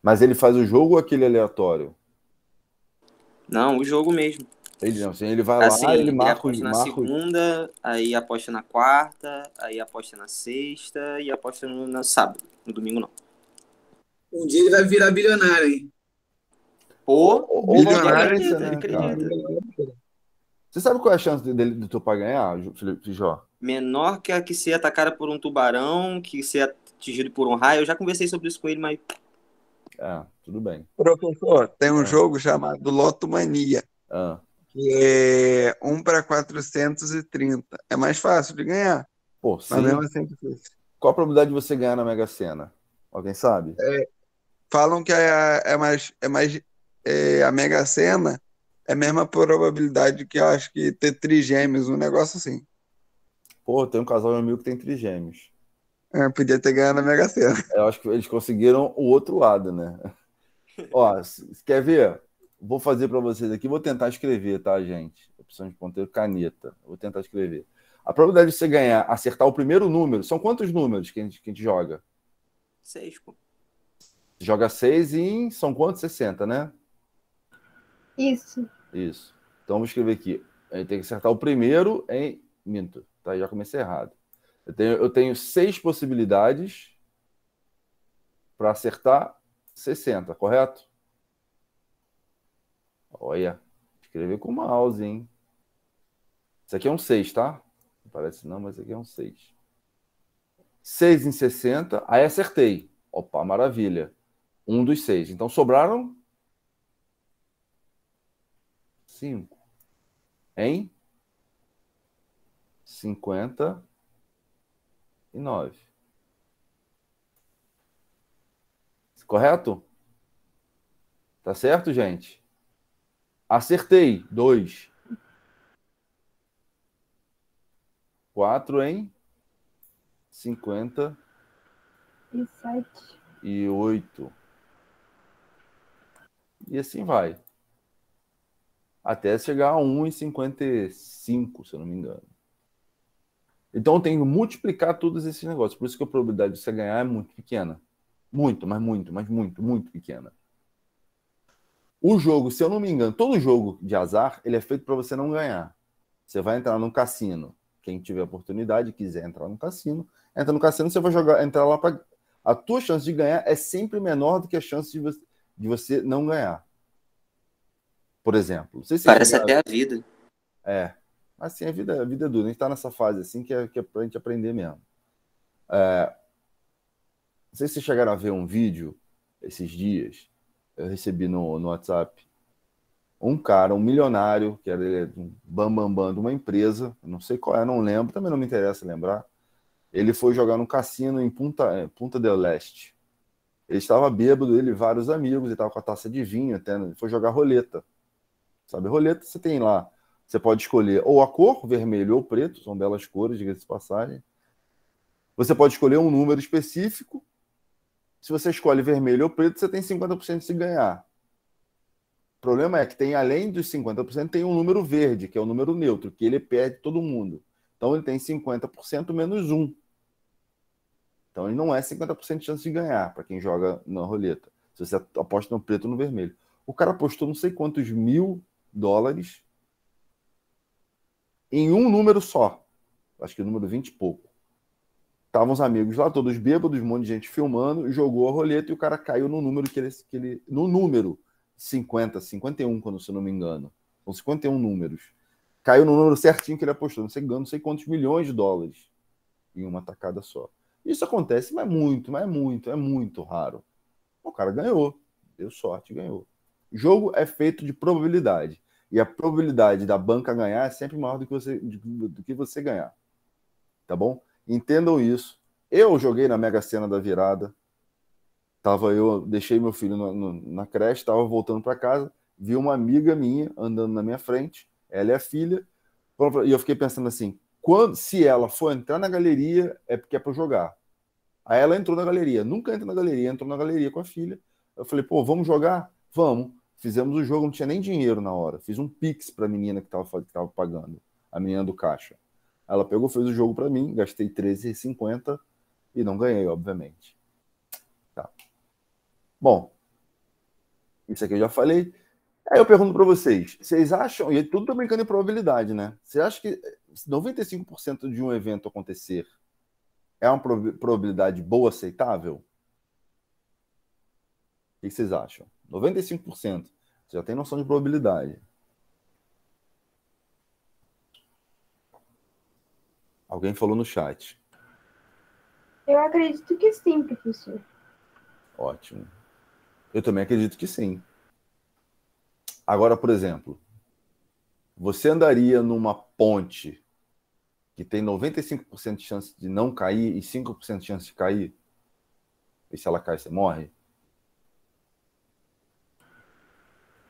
Mas ele faz o jogo ou aquele aleatório? Não, o jogo mesmo. Ele não, assim, ele vai lá, Assim, ele ele marca, aposta na segunda, aí aposta na quarta, aí aposta na sexta e aposta no sábado. No domingo não. Um dia ele vai virar bilionário, hein? Pô, Ou ele bilionário, acredita, né, ele acredita. Você sabe qual é a chance do teu pai ganhar, Felipe Jó? Menor que a que ser atacada por um tubarão, que ser atingido por um raio. Eu já conversei sobre isso com ele, mas Tudo bem. Professor, tem um jogo chamado Loto Mania, que é 1 para 430. É mais fácil de ganhar, Pô, mas sim. mesmo assim é difícil. Qual a probabilidade de você ganhar na Mega Sena? Alguém sabe? Falam que a Mega Sena é a mesma probabilidade que eu acho que ter trigêmeos, um negócio assim. Pô, tem um casal de amigo que tem trigêmeos. Podia ter ganhado na Mega Sena. Eu acho que eles conseguiram o outro lado, né? Ó, quer ver? Vou fazer para vocês aqui. Vou tentar escrever, tá, gente? Opção de ponteiro, caneta. Vou tentar escrever. A probabilidade de você ganhar, acertar o primeiro número, são quantos números que a gente joga? 6, pô. Joga 6 em... São quantos? 60, né? Isso. Isso. Então, vou escrever aqui. A gente tem que acertar o primeiro em... Minto, tá? Já comecei errado. Eu tenho 6 possibilidades para acertar 60, correto? Olha, escrever com mouse, hein? Isso aqui é um 6, tá? Não parece não, mas isso aqui é um 6. 6 em 60, aí acertei. Opa, maravilha. Um dos 6. Então sobraram 5. Em 59. Correto? Tá certo, gente? Acertei. 2. 4 em 58. E assim vai. Até chegar a 1 em 55, se eu não me engano. Então eu tenho que multiplicar todos esses negócios. Por isso que a probabilidade de você ganhar é muito pequena. Muito, mas muito pequena. O jogo, se eu não me engano, todo jogo de azar, ele é feito para você não ganhar. Você vai entrar num cassino. Quem tiver oportunidade, quiser entrar no cassino, entra no cassino, você vai entrar lá para... A tua chance de ganhar é sempre menor do que a chance de você não ganhar. Por exemplo. Não sei se Parece até a vida. Assim, a vida é dura. A gente está nessa fase assim que é para a gente aprender mesmo. Não sei se vocês chegaram a ver um vídeo esses dias. Eu recebi no WhatsApp. Um cara, um milionário, que era um bambambam de uma empresa, não sei qual é, não lembro, também não me interessa lembrar. Ele foi jogar no cassino em Punta del Este. Ele estava bêbado, ele e vários amigos, ele estava com a taça de vinho, até, ele foi jogar roleta. Sabe, roleta você tem lá, você pode escolher ou a cor, vermelho ou preto, são belas cores, diga-se de passagem. Você pode escolher um número específico. Se você escolhe vermelho ou preto, você tem 50% de se ganhar. O problema é que tem, além dos 50%, tem um número verde, que é o número neutro, que ele perde todo mundo. Então ele tem 50% menos 1. Então ele não é 50% de chance de ganhar, para quem joga na roleta. Se você aposta no preto ou no vermelho. O cara apostou não sei quantos $1.000 em um número só. Acho que o número 20 e pouco. Estavam os amigos lá, todos bêbados, um monte de gente filmando, jogou a roleta e o cara caiu no número no número 50, 51, quando se eu não me engano. São 51 números. Caiu no número certinho que ele apostou, não sei quantos milhões de dólares em uma tacada só. Isso acontece, mas é muito raro. O cara ganhou, deu sorte, ganhou. O jogo é feito de probabilidade. E a probabilidade da banca ganhar é sempre maior do que você ganhar. Tá bom? Entendam isso. Eu joguei na Mega Sena da virada. Deixei meu filho na creche, estava voltando para casa, vi uma amiga minha andando na minha frente, ela é a filha, e eu fiquei pensando assim, Se ela for entrar na galeria, é porque é para jogar. Aí ela entrou na galeria. Nunca entra na galeria. Entrou na galeria com a filha. Eu falei, pô, vamos jogar? Vamos. Fizemos o jogo, não tinha nem dinheiro na hora. Fiz um Pix para a menina que estava pagando. A menina do caixa. Ela pegou, fez o jogo para mim. Gastei R$13,50 e não ganhei, obviamente. Tá. Bom, isso aqui eu já falei. Aí eu pergunto para vocês acham, e tudo tá brincando em probabilidade, né? Você acha que 95% de um evento acontecer é uma probabilidade boa, aceitável? O que vocês acham? 95%. Você já tem noção de probabilidade. Alguém falou no chat. Eu acredito que sim, professor. Ótimo. Eu também acredito que sim. Agora, por exemplo, você andaria numa ponte que tem 95% de chance de não cair e 5% de chance de cair? E se ela cai, você morre?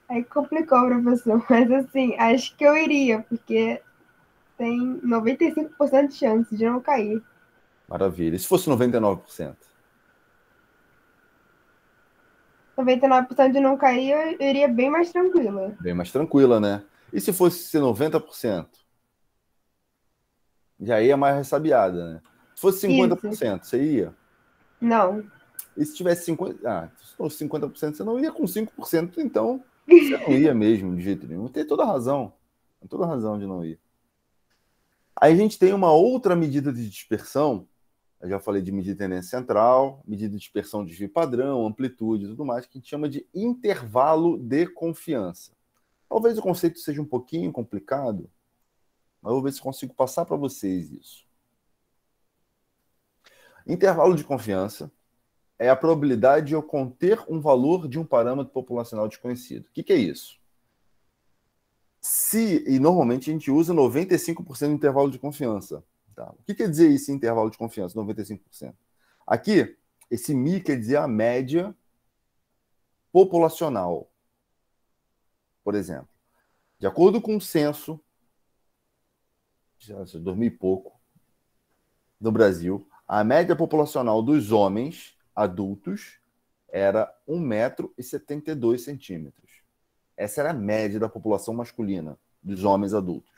Aí complicou, professor. Mas assim, acho que eu iria, porque tem 95% de chance de não cair. Maravilha. E se fosse 99%? 99% de não cair, eu iria bem mais tranquila. Bem mais tranquila, né? E se fosse ser 90%? E aí é mais ressabiada, né? Se fosse 50%, você ia? Não. E se tivesse 50%? Ah, se fosse 50%, você não ia com 5%, então você não ia mesmo, de jeito nenhum. Tem toda a razão. Tem toda a razão de não ir. Aí a gente tem uma outra medida de dispersão. Eu já falei de medida de tendência central, medida de dispersão de desvio padrão, amplitude e tudo mais, que a gente chama de intervalo de confiança. Talvez o conceito seja um pouquinho complicado, mas eu vou ver se consigo passar para vocês isso. Intervalo de confiança é a probabilidade de eu conter um valor de um parâmetro populacional desconhecido. O que é isso? E normalmente a gente usa 95% de intervalo de confiança. Tá? O que quer dizer isso, intervalo de confiança, 95%? Aqui, esse Mi quer dizer a média populacional. Por exemplo, de acordo com o censo, já 2000 e pouco, no Brasil, a média populacional dos homens adultos era 1,72 m. Essa era a média da população masculina, dos homens adultos.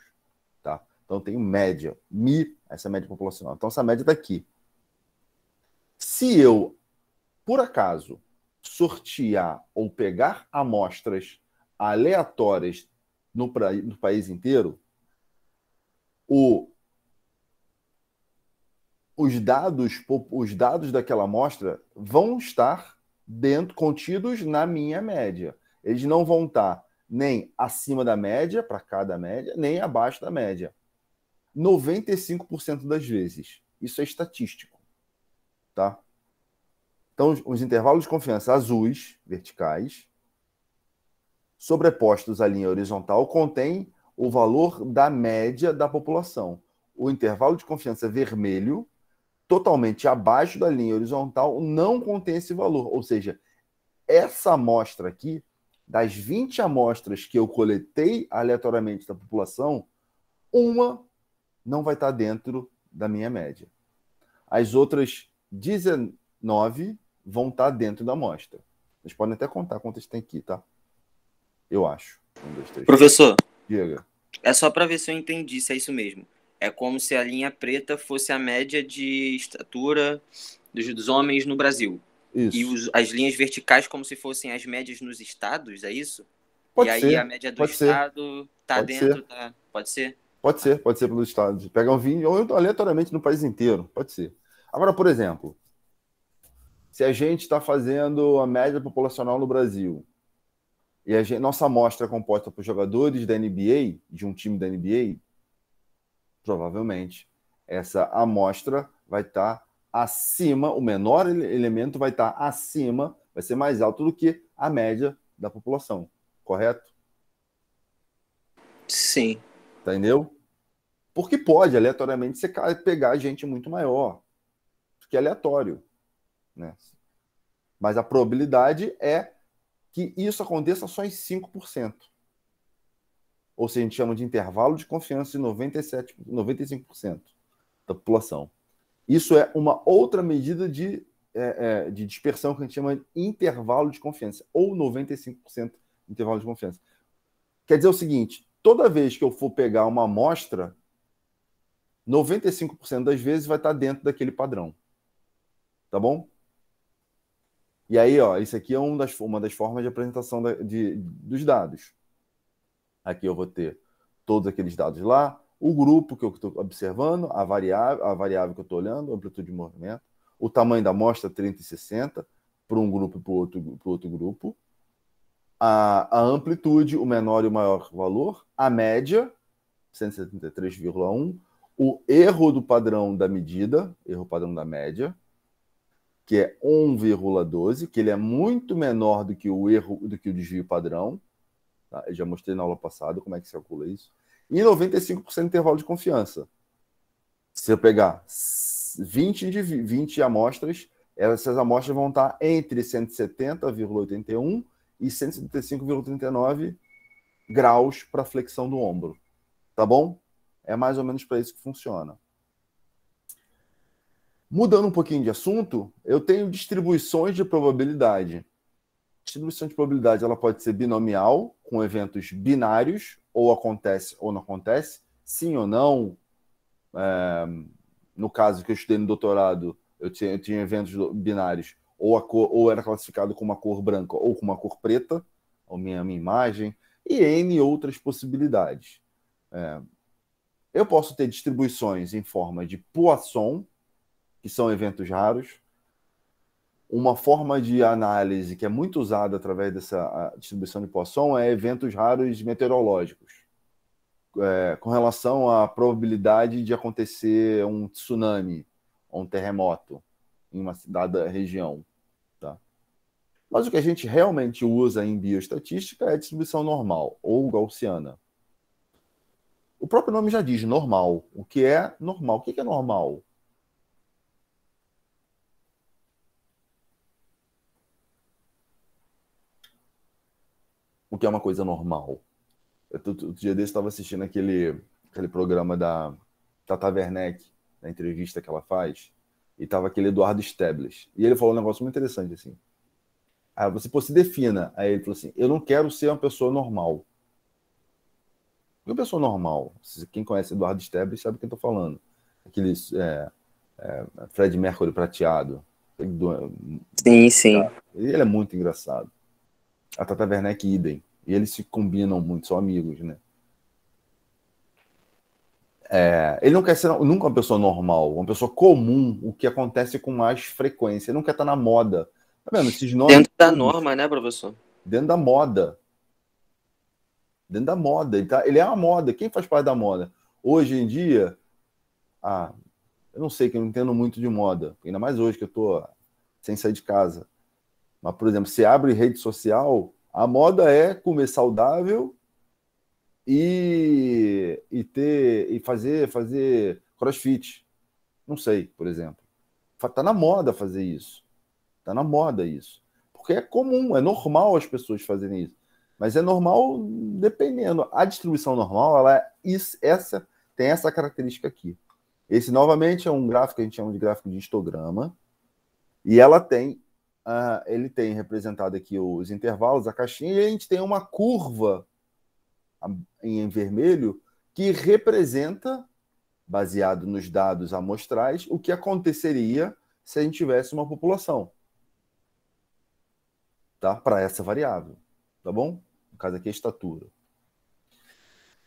Tá? Então, tem média, Mi, essa média populacional. Então, essa média está aqui. Se eu, por acaso, sortear ou pegar amostras aleatórias no país inteiro, os dados daquela amostra vão estar contidos na minha média. Eles não vão estar nem acima da média, para cada média, nem abaixo da média. 95% das vezes. Isso é estatístico. Tá? Então, os intervalos de confiança azuis, verticais, sobrepostos à linha horizontal, contêm o valor da média da população. O intervalo de confiança vermelho, totalmente abaixo da linha horizontal, não contém esse valor. Ou seja, essa amostra aqui, das 20 amostras que eu coletei aleatoriamente da população, uma não vai estar dentro da minha média. As outras 19 vão estar dentro da amostra. Vocês podem até contar quantas tem aqui, tá? Eu acho. 1, 2, 3. Professor, diga. É só para ver se eu entendi se é isso mesmo. É como se a linha preta fosse a média de estatura dos homens no Brasil. Isso. E as linhas verticais como se fossem as médias nos estados, é isso? Pode e aí ser, a média do pode ser. estado tá Pode dentro ser. da... Pode ser? Pode ser pelos estados. Pega um vinho ou aleatoriamente no país inteiro. Pode ser. Agora, por exemplo, se a gente está fazendo a média populacional no Brasil e nossa amostra é composta por jogadores da NBA, de um time da NBA, provavelmente essa amostra vai estar acima, o menor elemento vai estar acima, vai ser mais alto do que a média da população. Correto? Sim. Entendeu? Porque pode, aleatoriamente, você pegar gente muito maior. Porque é aleatório. Né? Mas a probabilidade é que isso aconteça só em 5%. ou seja, a gente chama de intervalo de confiança de 95% da população. Isso é uma outra medida de dispersão que a gente chama de intervalo de confiança, ou 95% de intervalo de confiança. Quer dizer o seguinte, toda vez que eu for pegar uma amostra, 95% das vezes vai estar dentro daquele padrão. Tá bom? E aí, ó, isso aqui é uma das formas de apresentação dos dados. Aqui eu vou ter todos aqueles dados lá, o grupo que eu estou observando, a variável que eu estou olhando, a amplitude de movimento, o tamanho da amostra 30 e 60, para um grupo e para o outro grupo, a amplitude, o menor e o maior valor, a média, 173,1, o erro do padrão da medida, erro padrão da média, que é 1,12, que ele é muito menor do que o erro, do que o desvio padrão. Tá? Eu já mostrei na aula passada como é que se calcula isso. E 95% de intervalo de confiança. Se eu pegar 20 amostras, essas amostras vão estar entre 170,81 e 175,39 graus para flexão do ombro. Tá bom? É mais ou menos para isso que funciona. Mudando um pouquinho de assunto, eu tenho distribuições de probabilidade. Distribuição de probabilidade ela pode ser binomial, com eventos binários, ou acontece ou não acontece, sim ou não. No caso que eu estudei no doutorado, eu tinha eventos binários, ou era classificado com uma cor branca ou com uma cor preta, a minha imagem, e N outras possibilidades. Eu posso ter distribuições em forma de Poisson, que são eventos raros. Uma forma de análise que é muito usada através dessa distribuição de Poisson é eventos raros meteorológicos, com relação à probabilidade de acontecer um tsunami ou um terremoto em uma dada região. Tá? Mas o que a gente realmente usa em bioestatística é a distribuição normal, ou gaussiana. O próprio nome já diz normal. O que é normal? O que é normal? O que é uma coisa normal? Outro dia desse estava assistindo aquele programa da Tata Werneck, na entrevista que ela faz, e estava aquele Eduardo Stablish. E ele falou um negócio muito interessante, assim. Você se defina. Aí ele falou assim, eu não quero ser uma pessoa normal. Uma pessoa normal, quem conhece Eduardo Stablish sabe o que eu estou falando. Aquele Fred Mercury prateado. Sim, sim. Ele é muito engraçado. A Tata Werneck idem. E eles se combinam muito, são amigos, né? Ele não quer ser nunca uma pessoa normal, uma pessoa comum, o que acontece com mais frequência. Ele não quer estar na moda. Tá vendo? Esses nomes Dentro da norma, né, professor? Dentro da moda. Dentro da moda. Ele é uma moda. Quem faz parte da moda? Hoje em dia, eu não sei, que eu não entendo muito de moda. Ainda mais hoje que eu tô sem sair de casa. Mas, por exemplo, você abre rede social, a moda é comer saudável e fazer crossfit. Não sei, por exemplo. Tá na moda fazer isso. Tá na moda isso. Porque é comum, é normal as pessoas fazerem isso. Mas é normal dependendo. A distribuição normal, tem essa característica aqui. Esse, novamente, é um gráfico que a gente chama de gráfico de histograma. E ele tem representado aqui os intervalos, a caixinha, e a gente tem uma curva em vermelho que representa, baseado nos dados amostrais, o que aconteceria se a gente tivesse uma população, tá? Para essa variável, tá bom? No caso aqui é estatura.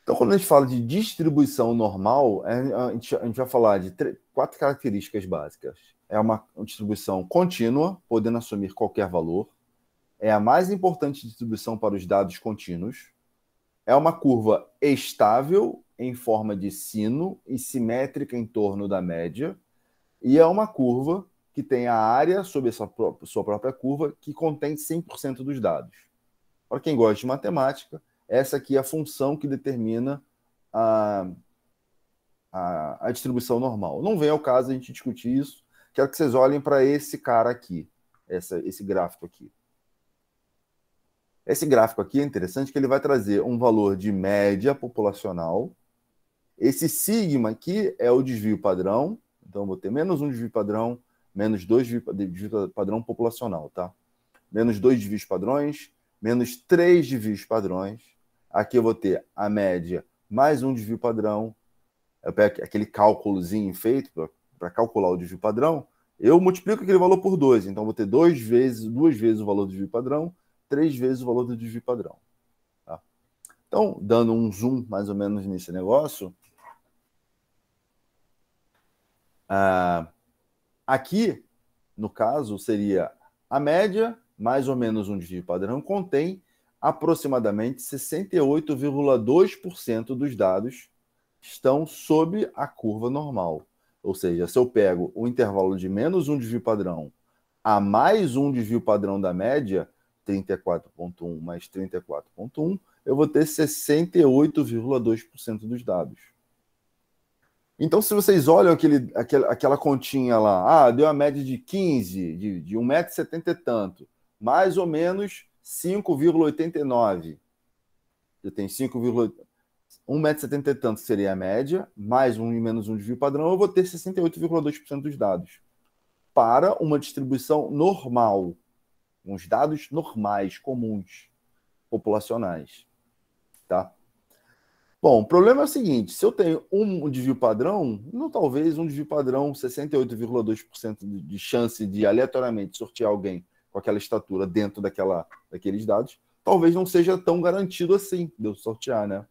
Então, quando a gente fala de distribuição normal, a gente vai falar de 4 características básicas. É uma distribuição contínua, podendo assumir qualquer valor. É a mais importante distribuição para os dados contínuos. É uma curva estável, em forma de sino e simétrica em torno da média. E é uma curva que tem a área sobre a sua própria curva, que contém 100% dos dados. Para quem gosta de matemática, essa aqui é a função que determina a distribuição normal. Não vem ao caso a gente discutir isso. Quero que vocês olhem para esse cara aqui, esse gráfico aqui. Esse gráfico aqui é interessante que ele vai trazer um valor de média populacional. Esse sigma aqui é o desvio padrão. Então, eu vou ter menos um desvio padrão, menos 2 desvio padrão populacional, tá? Menos 2 desvios padrões, menos 3 desvios padrões. Aqui eu vou ter a média mais um desvio padrão. Eu pego aquele cálculozinho feito para calcular o desvio padrão. Eu multiplico aquele valor por 2. Então, eu vou ter duas vezes o valor do desvio padrão, 3 vezes o valor do desvio padrão. Tá? Então, dando um zoom mais ou menos nesse negócio, aqui, no caso, seria a média mais ou menos um desvio padrão, contém aproximadamente 68,2% dos dados estão sob a curva normal. Ou seja, se eu pego o intervalo de menos um desvio padrão a mais um desvio padrão da média, 34,1 mais 34,1, eu vou ter 68,2% dos dados. Então, se vocês olham aquela continha lá, deu a média de 15, de 1,70 m e tanto, mais ou menos 5,89. Eu tenho 1,70 m e tanto seria a média, mais um e menos um desvio padrão, eu vou ter 68,2% dos dados. Para uma distribuição normal, uns dados normais, comuns, populacionais. Tá? Bom, o problema é o seguinte, se eu tenho um desvio padrão, talvez um desvio padrão, 68,2% de chance de aleatoriamente sortear alguém com aquela estatura dentro daqueles dados, talvez não seja tão garantido assim de eu sortear, né?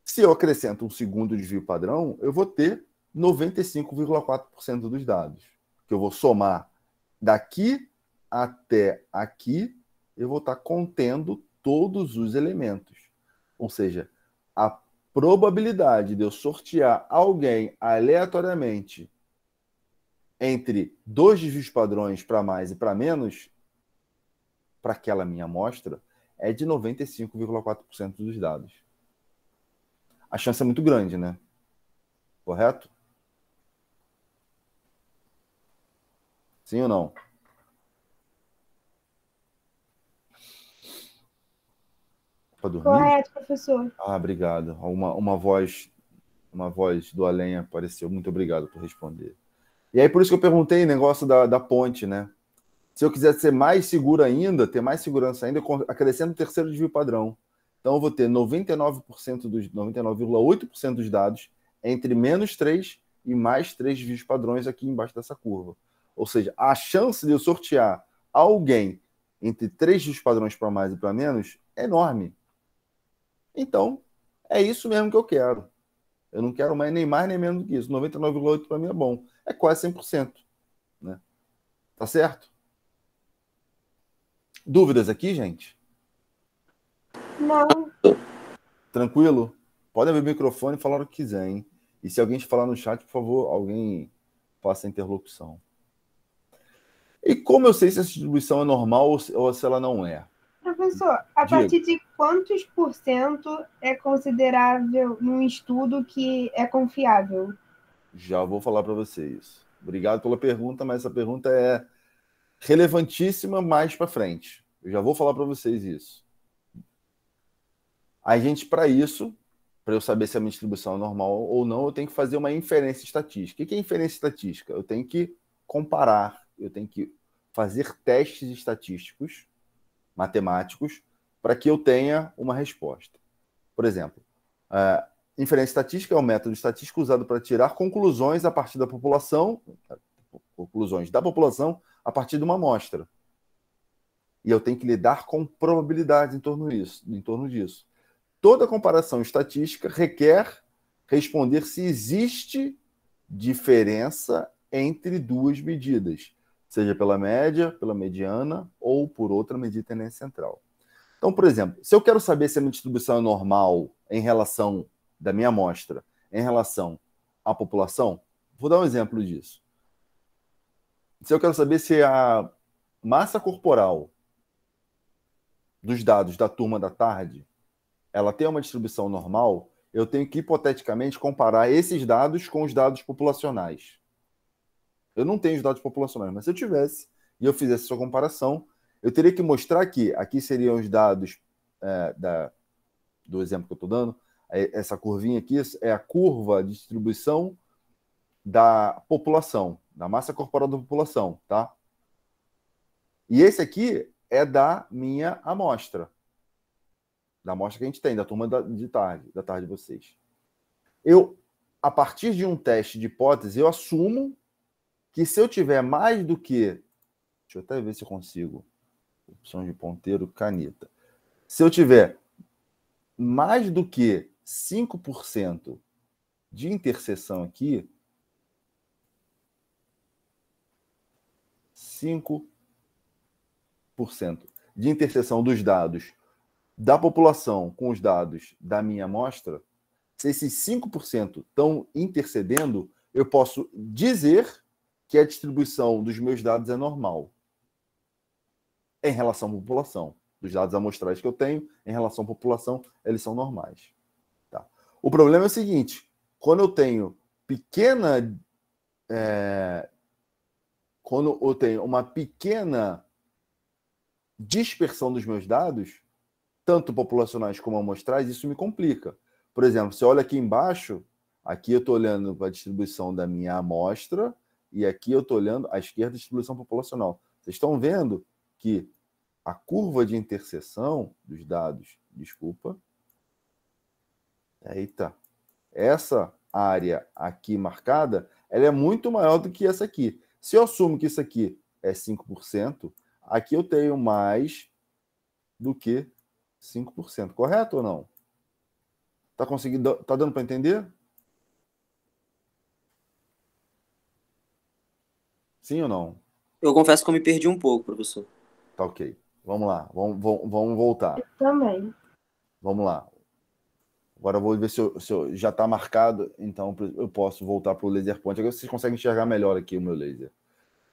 Se eu acrescento um segundo desvio padrão, eu vou ter 95,4% dos dados, que eu vou somar daqui até aqui, eu vou estar contendo todos os elementos. Ou seja, a probabilidade de eu sortear alguém aleatoriamente entre 2 desvios padrões para mais e para menos, para aquela minha amostra, é de 95,4% dos dados. A chance é muito grande, né? Correto? Sim ou não? Para dormir? Correto, professor. Obrigado. Uma voz do além apareceu. Muito obrigado por responder. E aí, por isso que eu perguntei o negócio da ponte, né? Se eu quiser ser mais seguro ainda, ter mais segurança ainda, eu acrescento o terceiro desvio padrão. Então, eu vou ter 99,8% dos dados entre menos 3 e mais 3 desvios padrões aqui embaixo dessa curva. Ou seja, a chance de eu sortear alguém entre 3 desvios padrões para mais e para menos é enorme. Então, é isso mesmo que eu quero. Eu não quero nem mais nem menos do que isso. 99,8% para mim é bom. É quase 100%. Né? Tá certo? Dúvidas aqui, gente? Não. Tranquilo? Podem abrir o microfone e falar o que quiser, hein? E se alguém te falar no chat, por favor, alguém faça a interlocução. E como eu sei se essa distribuição é normal ou se ela não é? Professor, a partir de quantos por cento é considerável num estudo que é confiável? Já vou falar para você isso. Obrigado pela pergunta, mas essa pergunta é relevantíssima mais para frente. Eu já vou falar para vocês isso. A gente, para isso, para eu saber se a minha distribuição é normal ou não, eu tenho que fazer uma inferência estatística. O que é inferência estatística? Eu tenho que comparar, eu tenho que fazer testes estatísticos, matemáticos, para que eu tenha uma resposta. Por exemplo, inferência estatística é um método estatístico usado para tirar conclusões a partir da população, a partir de uma amostra. E eu tenho que lidar com probabilidades em torno disso. Toda comparação estatística requer responder se existe diferença entre duas medidas, seja pela média, pela mediana ou por outra medida de tendência central. Então, por exemplo, se eu quero saber se a minha distribuição é normal em relação da minha amostra, em relação à população, vou dar um exemplo disso. Se eu quero saber se a massa corporal dos dados da turma da tarde, ela tem uma distribuição normal, eu tenho que, hipoteticamente, comparar esses dados com os dados populacionais. Eu não tenho os dados populacionais, mas se eu tivesse e eu fizesse essa comparação, eu teria que mostrar que aqui seriam os dados do exemplo que eu estou dando. Essa curvinha aqui é a curva de distribuição da população, da massa corporal da população, tá? E esse aqui é da minha amostra. Da amostra que a gente tem, da turma de tarde, da tarde de vocês. A partir de um teste de hipótese, eu assumo que se eu tiver mais do que... Deixa eu até ver se eu consigo. Opção de ponteiro, caneta. Se eu tiver mais do que 5% de interseção aqui, 5% de interseção dos dados da população com os dados da minha amostra, se esses 5% estão intercedendo, eu posso dizer que a distribuição dos meus dados é normal em relação à população. Dos dados amostrais que eu tenho, em relação à população, eles são normais. Tá? O problema é o seguinte, quando eu tenho uma pequena dispersão dos meus dados, tanto populacionais como amostrais, isso me complica. Por exemplo, se olha aqui embaixo, aqui eu estou olhando para a distribuição da minha amostra e aqui eu estou olhando à esquerda a distribuição populacional. Vocês estão vendo que a curva de interseção dos dados, essa área aqui marcada, ela é muito maior do que essa aqui. Se eu assumo que isso aqui é 5%, aqui eu tenho mais do que 5%. Correto ou não? Tá dando para entender? Sim ou não? Eu confesso que eu me perdi um pouco, professor. Tá ok. Vamos lá. Vamos voltar. Eu também. Vamos lá. Agora eu vou ver se já está marcado, então eu posso voltar para o laser point. Agora vocês conseguem enxergar melhor aqui o meu laser.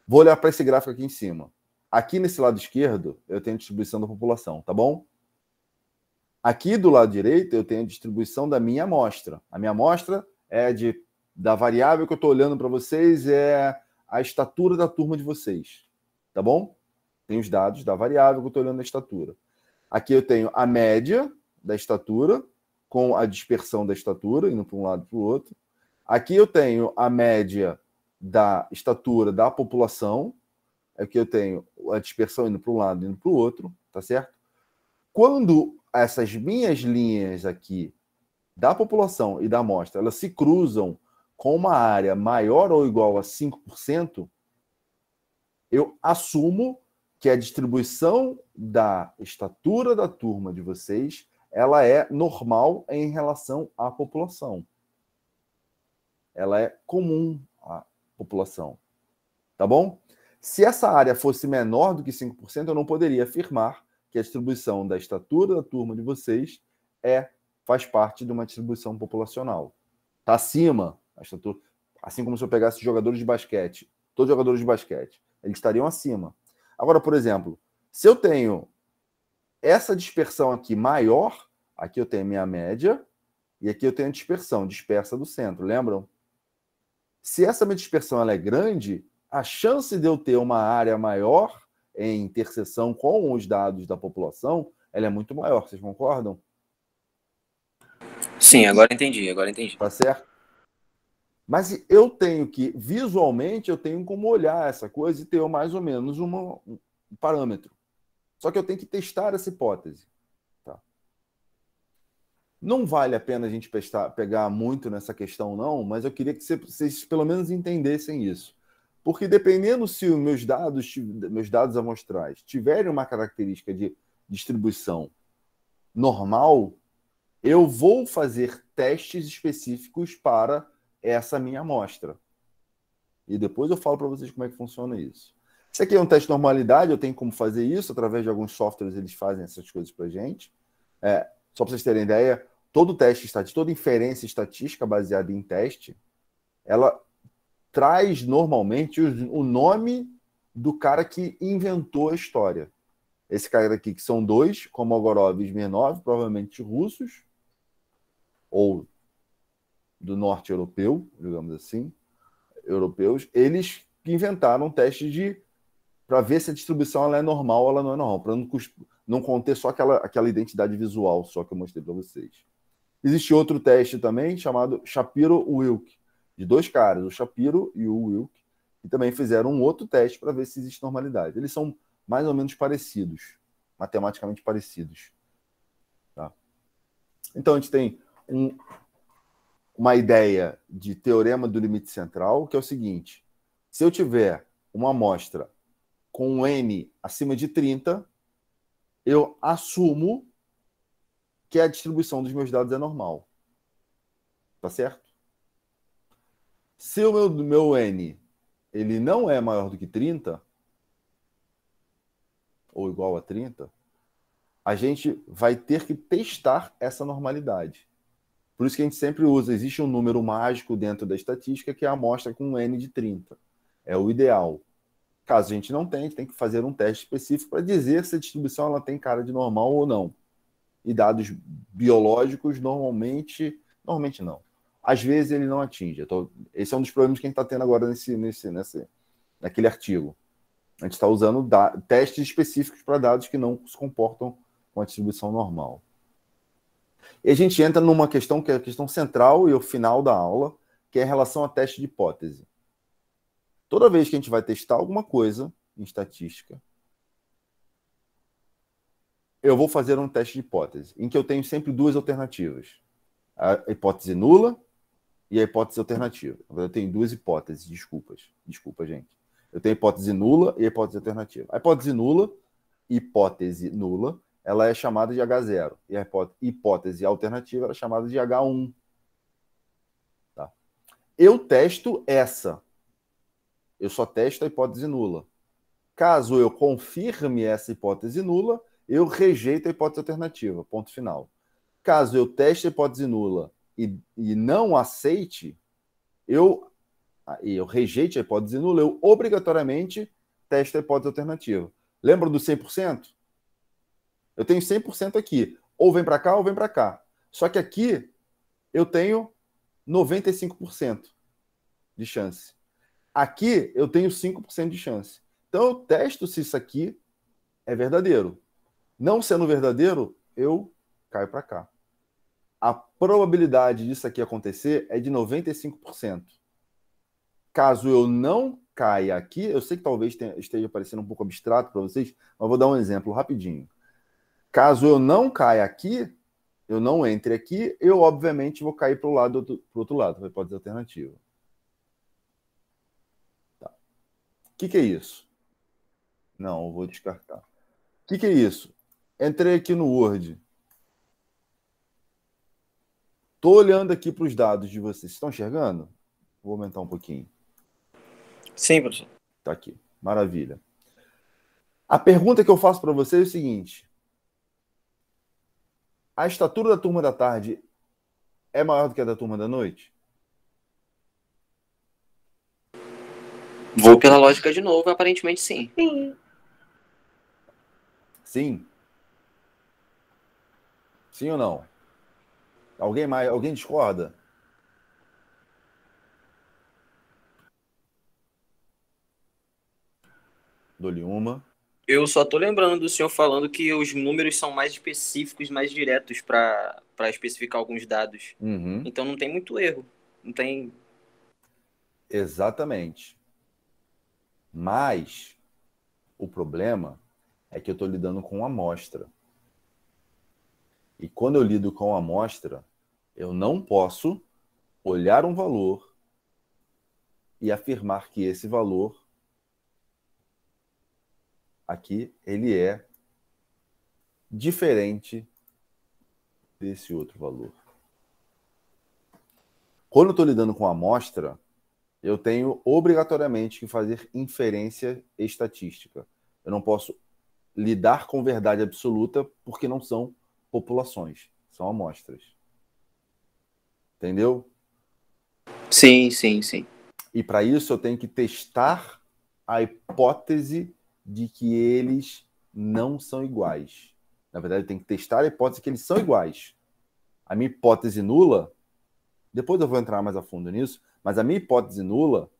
Vou olhar para esse gráfico aqui em cima. Aqui nesse lado esquerdo, eu tenho a distribuição da população, tá bom? Aqui do lado direito, eu tenho a distribuição da minha amostra. A minha amostra é da variável que eu estou olhando para vocês, é a estatura da turma de vocês. Tá bom? Tem os dados da variável que eu estou olhando na estatura. Aqui eu tenho a média da estatura, com a dispersão da estatura, indo para um lado e para o outro. Aqui eu tenho a média da estatura da população. Aqui eu tenho a dispersão indo para um lado e indo para o outro, tá certo? Quando essas minhas linhas aqui da população e da amostra, elas se cruzam com uma área maior ou igual a 5%, eu assumo que a distribuição da estatura da turma de vocês, ela é normal em relação à população. Ela é comum à população. Tá bom? Se essa área fosse menor do que 5%, eu não poderia afirmar que a distribuição da estatura da turma de vocês faz parte de uma distribuição populacional. Está acima, a estatura, assim como se eu pegasse jogadores de basquete, todos os jogadores de basquete, eles estariam acima. Agora, por exemplo, se eu tenho essa dispersão aqui maior, aqui eu tenho a minha média, e aqui eu tenho a dispersão, dispersa do centro, lembram? Se essa minha dispersão ela é grande, a chance de eu ter uma área maior em interseção com os dados da população, ela é muito maior, vocês concordam? Sim, agora entendi. Tá certo? Mas eu tenho que, visualmente, eu tenho como olhar essa coisa e ter mais ou menos um parâmetro. Só que eu tenho que testar essa hipótese. Tá? Não vale a pena a gente pegar muito nessa questão, não, mas eu queria que vocês pelo menos entendessem isso. Porque dependendo se os meus dados amostrais tiverem uma característica de distribuição normal, eu vou fazer testes específicos para essa minha amostra. E depois eu falo para vocês como é que funciona isso. Se aqui é um teste de normalidade, eu tenho como fazer isso, através de alguns softwares eles fazem essas coisas para a gente. Só para vocês terem ideia, todo teste estatístico, toda inferência estatística baseada em teste, ela traz normalmente o nome do cara que inventou a história. Esse cara aqui, que são dois, Kolmogorov e Smirnov, provavelmente russos, ou do norte europeu, digamos assim, europeus, eles inventaram testes de para ver se a distribuição ela é normal ou ela não é normal, para não conter só aquela identidade visual só que eu mostrei para vocês. Existe outro teste também chamado Shapiro-Wilk, de dois caras, o Shapiro e o Wilk, que também fizeram um outro teste para ver se existe normalidade. Eles são mais ou menos parecidos, matematicamente parecidos. Tá? Então a gente tem uma ideia de teorema do limite central, que é o seguinte: se eu tiver uma amostra com um N acima de 30, eu assumo que a distribuição dos meus dados é normal. Tá certo? Se o meu N ele não é maior do que 30, ou igual a 30, a gente vai ter que testar essa normalidade. Por isso que a gente sempre usa, existe um número mágico dentro da estatística, que é a amostra com um N de 30. É o ideal. Caso a gente não tenha, a gente tem que fazer um teste específico para dizer se a distribuição ela tem cara de normal ou não. E dados biológicos, normalmente não. Às vezes ele não atinge. Então, esse é um dos problemas que a gente está tendo agora naquele artigo. A gente está usando testes específicos para dados que não se comportam com a distribuição normal. E a gente entra numa questão que é a questão central e o final da aula, que é em relação a teste de hipótese. Toda vez que a gente vai testar alguma coisa em estatística, eu vou fazer um teste de hipótese, em que eu tenho sempre duas alternativas. A hipótese nula e a hipótese alternativa. Eu tenho duas hipóteses, desculpa, gente. Eu tenho a hipótese nula e a hipótese alternativa. A hipótese nula, ela é chamada de H0. E a hipótese alternativa ela é chamada de H1. Tá? Eu testo essa. Eu só testo a hipótese nula. Caso eu confirme essa hipótese nula, eu rejeito a hipótese alternativa. Ponto final. Caso eu teste a hipótese nula e não aceite, eu rejeite a hipótese nula, eu obrigatoriamente testo a hipótese alternativa. Lembra do 100%? Eu tenho 100% aqui. Ou vem para cá ou vem para cá. Só que aqui eu tenho 95% de chance. Aqui eu tenho 5% de chance. Então eu testo se isso aqui é verdadeiro. Não sendo verdadeiro, eu caio para cá. A probabilidade disso aqui acontecer é de 95%. Caso eu não caia aqui, eu sei que talvez esteja parecendo um pouco abstrato para vocês, mas vou dar um exemplo rapidinho. Caso eu não caia aqui, eu não entre aqui, eu obviamente vou cair para o outro lado, para a hipótese alternativa. Tá. O que é isso? Não, eu vou descartar. O que é isso? Entrei aqui no Word. Estou olhando aqui para os dados de vocês. Vocês estão enxergando? Vou aumentar um pouquinho. Sim, professor. Tá aqui. Maravilha. A pergunta que eu faço para vocês é o seguinte: a estatura da turma da tarde é maior do que a da turma da noite? Vou pela lógica de novo, aparentemente sim. Sim. Sim? Sim ou não? Alguém discorda? Dou-lhe uma. Eu só tô lembrando do senhor falando que os números são mais específicos, mais diretos para especificar alguns dados. Uhum. Então não tem muito erro. Não tem. Exatamente. Mas o problema é que eu estou lidando com uma amostra. E quando eu lido com a amostra, eu não posso olhar um valor e afirmar que esse valor aqui, ele é diferente desse outro valor. Quando eu estou lidando com a amostra, eu tenho obrigatoriamente que fazer inferência estatística. Eu não posso lidar com verdade absoluta porque não são populações, são amostras. Entendeu? Sim. E para isso eu tenho que testar a hipótese de que eles não são iguais. Na verdade, eu tenho que testar a hipótese de que eles são iguais. A minha hipótese nula, depois eu vou entrar mais a fundo nisso, mas a minha hipótese nula,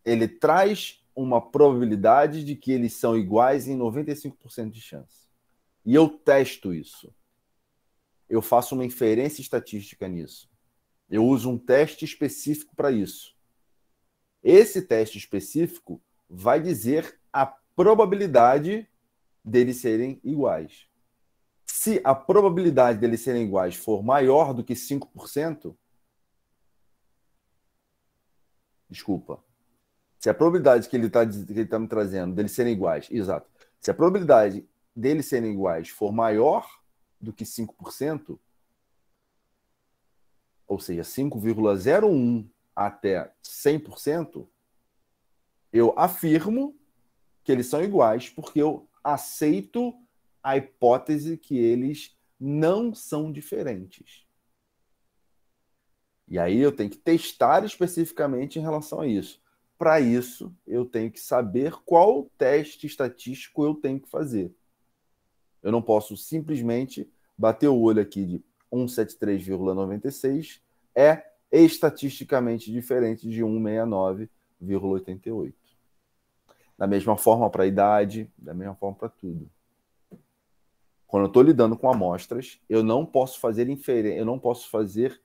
ele traz uma probabilidade de que eles são iguais em 95% de chance. E eu testo isso. Eu faço uma inferência estatística nisso. Eu uso um teste específico para isso. Esse teste específico vai dizer a probabilidade deles serem iguais. Se a probabilidade deles serem iguais for maior do que 5%, desculpa, se a probabilidade que ele está me trazendo deles serem iguais, exato, se a probabilidade deles serem iguais for maior do que 5%, ou seja, 5,01 até 100%, eu afirmo que eles são iguais porque eu aceito a hipótese que eles não são diferentes. E aí eu tenho que testar especificamente em relação a isso. Para isso, eu tenho que saber qual teste estatístico eu tenho que fazer. Eu não posso simplesmente bater o olho aqui de 173,96 é estatisticamente diferente de 169,88. Da mesma forma para a idade, da mesma forma para tudo. Quando eu estou lidando com amostras, eu não posso fazer inferência, eu não posso fazer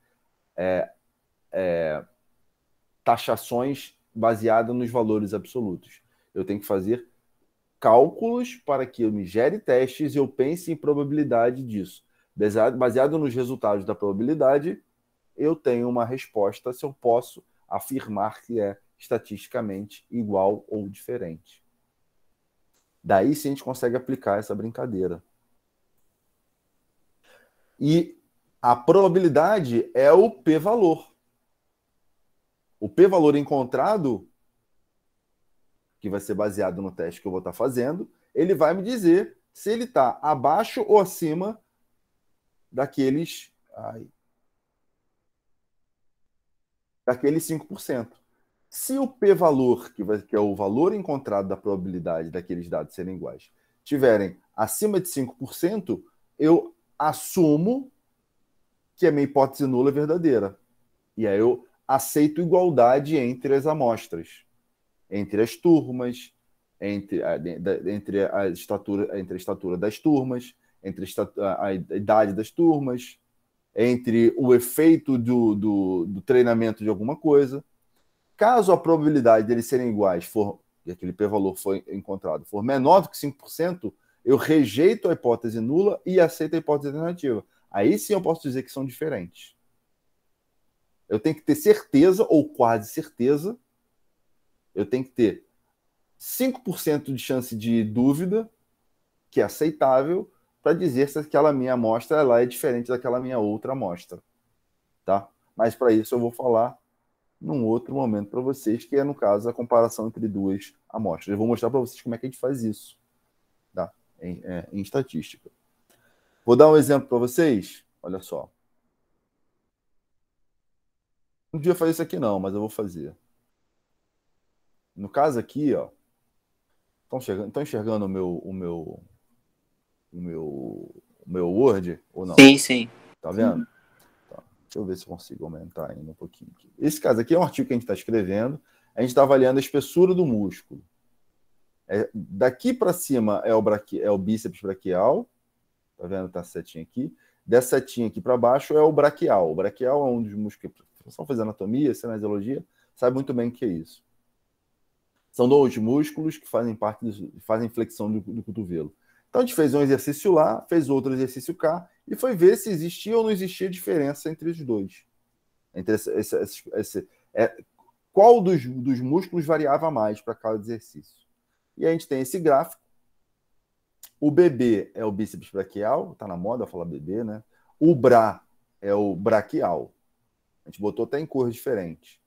taxações baseadas nos valores absolutos. Eu tenho que fazer cálculos para que eu me gere testes e eu pense em probabilidade disso. Baseado nos resultados da probabilidade, eu tenho uma resposta se eu posso afirmar que é estatisticamente igual ou diferente. Daí sim a gente consegue aplicar essa brincadeira. E a probabilidade é o p-valor. O p-valor encontrado, que vai ser baseado no teste que eu vou estar fazendo, ele vai me dizer se ele está abaixo ou acima daqueles 5%. Se o p-valor, que é o valor encontrado da probabilidade daqueles dados serem iguais, tiverem acima de 5%, eu assumo que a minha hipótese nula é verdadeira. E aí eu aceito igualdade entre as amostras, entre as turmas, entre a estatura das turmas, entre a idade das turmas, entre o efeito do treinamento de alguma coisa. Caso a probabilidade deles serem iguais e aquele p-valor foi encontrado, for menor do que 5%, eu rejeito a hipótese nula e aceito a hipótese alternativa. Aí sim eu posso dizer que são diferentes. Eu tenho que ter certeza, ou quase certeza, eu tenho que ter 5% de chance de dúvida, que é aceitável, para dizer se aquela minha amostra ela é diferente daquela minha outra amostra. Tá? Mas para isso eu vou falar num outro momento para vocês, que é, no caso, a comparação entre duas amostras. Eu vou mostrar para vocês como é que a gente faz isso, tá? Em estatística. Vou dar um exemplo para vocês. Olha só. Não devia fazer isso aqui não, mas eu vou fazer. No caso aqui, ó, estão enxergando o meu Word ou não? Sim, sim. Tá vendo? Tá. Deixa eu ver se eu consigo aumentar ainda um pouquinho aqui. Esse caso aqui é um artigo que a gente está escrevendo. A gente está avaliando a espessura do músculo. Daqui para cima é o bíceps braquial. Tá vendo? Tá a setinha aqui. Dessa setinha aqui para baixo é o braquial. O braquial é um dos músculos que só fazer anatomia, cinesiologia, sabe muito bem o que é isso. São dois músculos que fazem flexão do cotovelo. Então a gente fez um exercício lá, fez outro exercício cá, e foi ver se existia ou não existia diferença entre os dois. Entre qual dos músculos variava mais para cada exercício. E a gente tem esse gráfico. O BB é o bíceps braquial, tá na moda falar BB, né? O BRA é o braquial. A gente botou até em cores diferentes.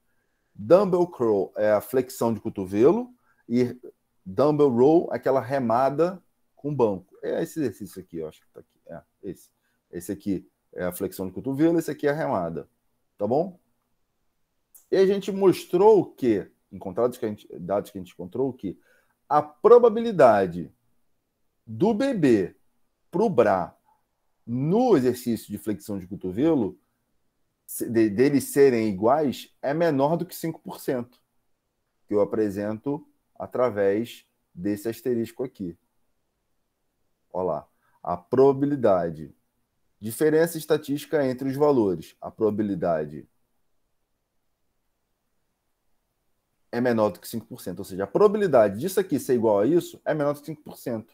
Dumbbell curl é a flexão de cotovelo e dumbbell row, aquela remada com banco. É esse exercício aqui, eu acho que tá aqui. Esse. Esse aqui é a flexão de cotovelo, esse aqui é a remada. Tá bom? E a gente mostrou que, dados que a gente encontrou, que a probabilidade do bebê para o BRA no exercício de flexão de cotovelo, deles serem iguais, é menor do que 5%. que eu apresento através desse asterisco aqui. Olha lá. A probabilidade. Diferença estatística entre os valores. A probabilidade é menor do que 5%. Ou seja, a probabilidade disso aqui ser igual a isso é menor do que 5%.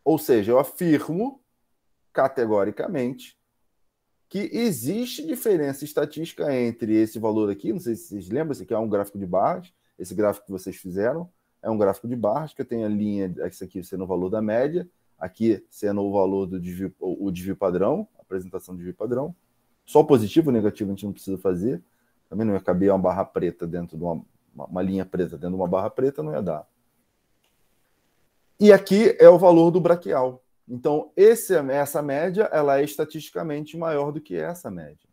Ou seja, eu afirmo categoricamente que existe diferença estatística entre esse valor aqui, não sei se vocês lembram, esse aqui é um gráfico de barras, esse gráfico que vocês fizeram é um gráfico de barras, que eu tenho a linha, esse aqui sendo o valor da média, aqui sendo o valor do desvio padrão, apresentação do desvio padrão. Só o positivo, o negativo a gente não precisa fazer. Também não ia caber uma barra preta dentro de uma linha preta dentro de uma barra preta, não ia dar. E aqui é o valor do braquial. Então, essa média ela é estatisticamente maior do que essa média.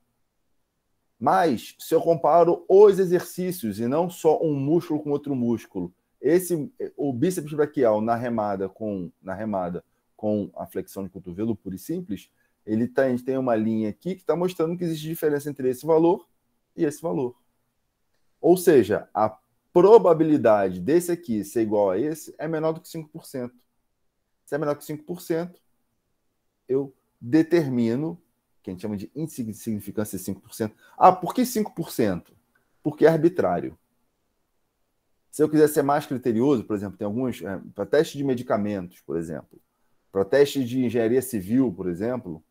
Mas, se eu comparo os exercícios e não só um músculo com outro músculo, o bíceps braquial na remada com a flexão de cotovelo pura e simples, a gente tem uma linha aqui que está mostrando que existe diferença entre esse valor e esse valor. Ou seja, a probabilidade desse aqui ser igual a esse é menor do que 5%. Se é menor que 5%, eu determino, que a gente chama de índice de significância de 5%. Ah, por que 5%? Porque é arbitrário. Se eu quiser ser mais criterioso, por exemplo, tem alguns, para teste de medicamentos, por exemplo, para teste de engenharia civil, por exemplo,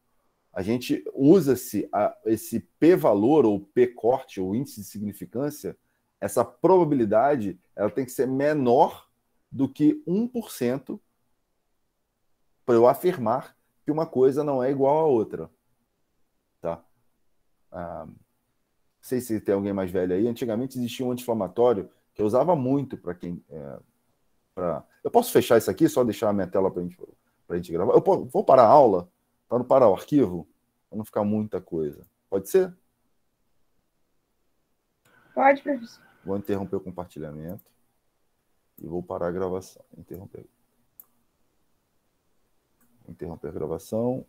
a gente usa-se esse p-valor, ou p-corte, ou índice de significância, essa probabilidade ela tem que ser menor do que 1%, para eu afirmar que uma coisa não é igual à outra. Tá? Não sei se tem alguém mais velho aí. Antigamente existia um anti-inflamatório que eu usava muito para quem... Eu posso fechar isso aqui, só deixar a minha tela para a gente gravar? Vou parar a aula, para não parar o arquivo, para não ficar muita coisa. Pode ser? Pode, professor. Vou interromper o compartilhamento e vou parar a gravação. Interromper a gravação.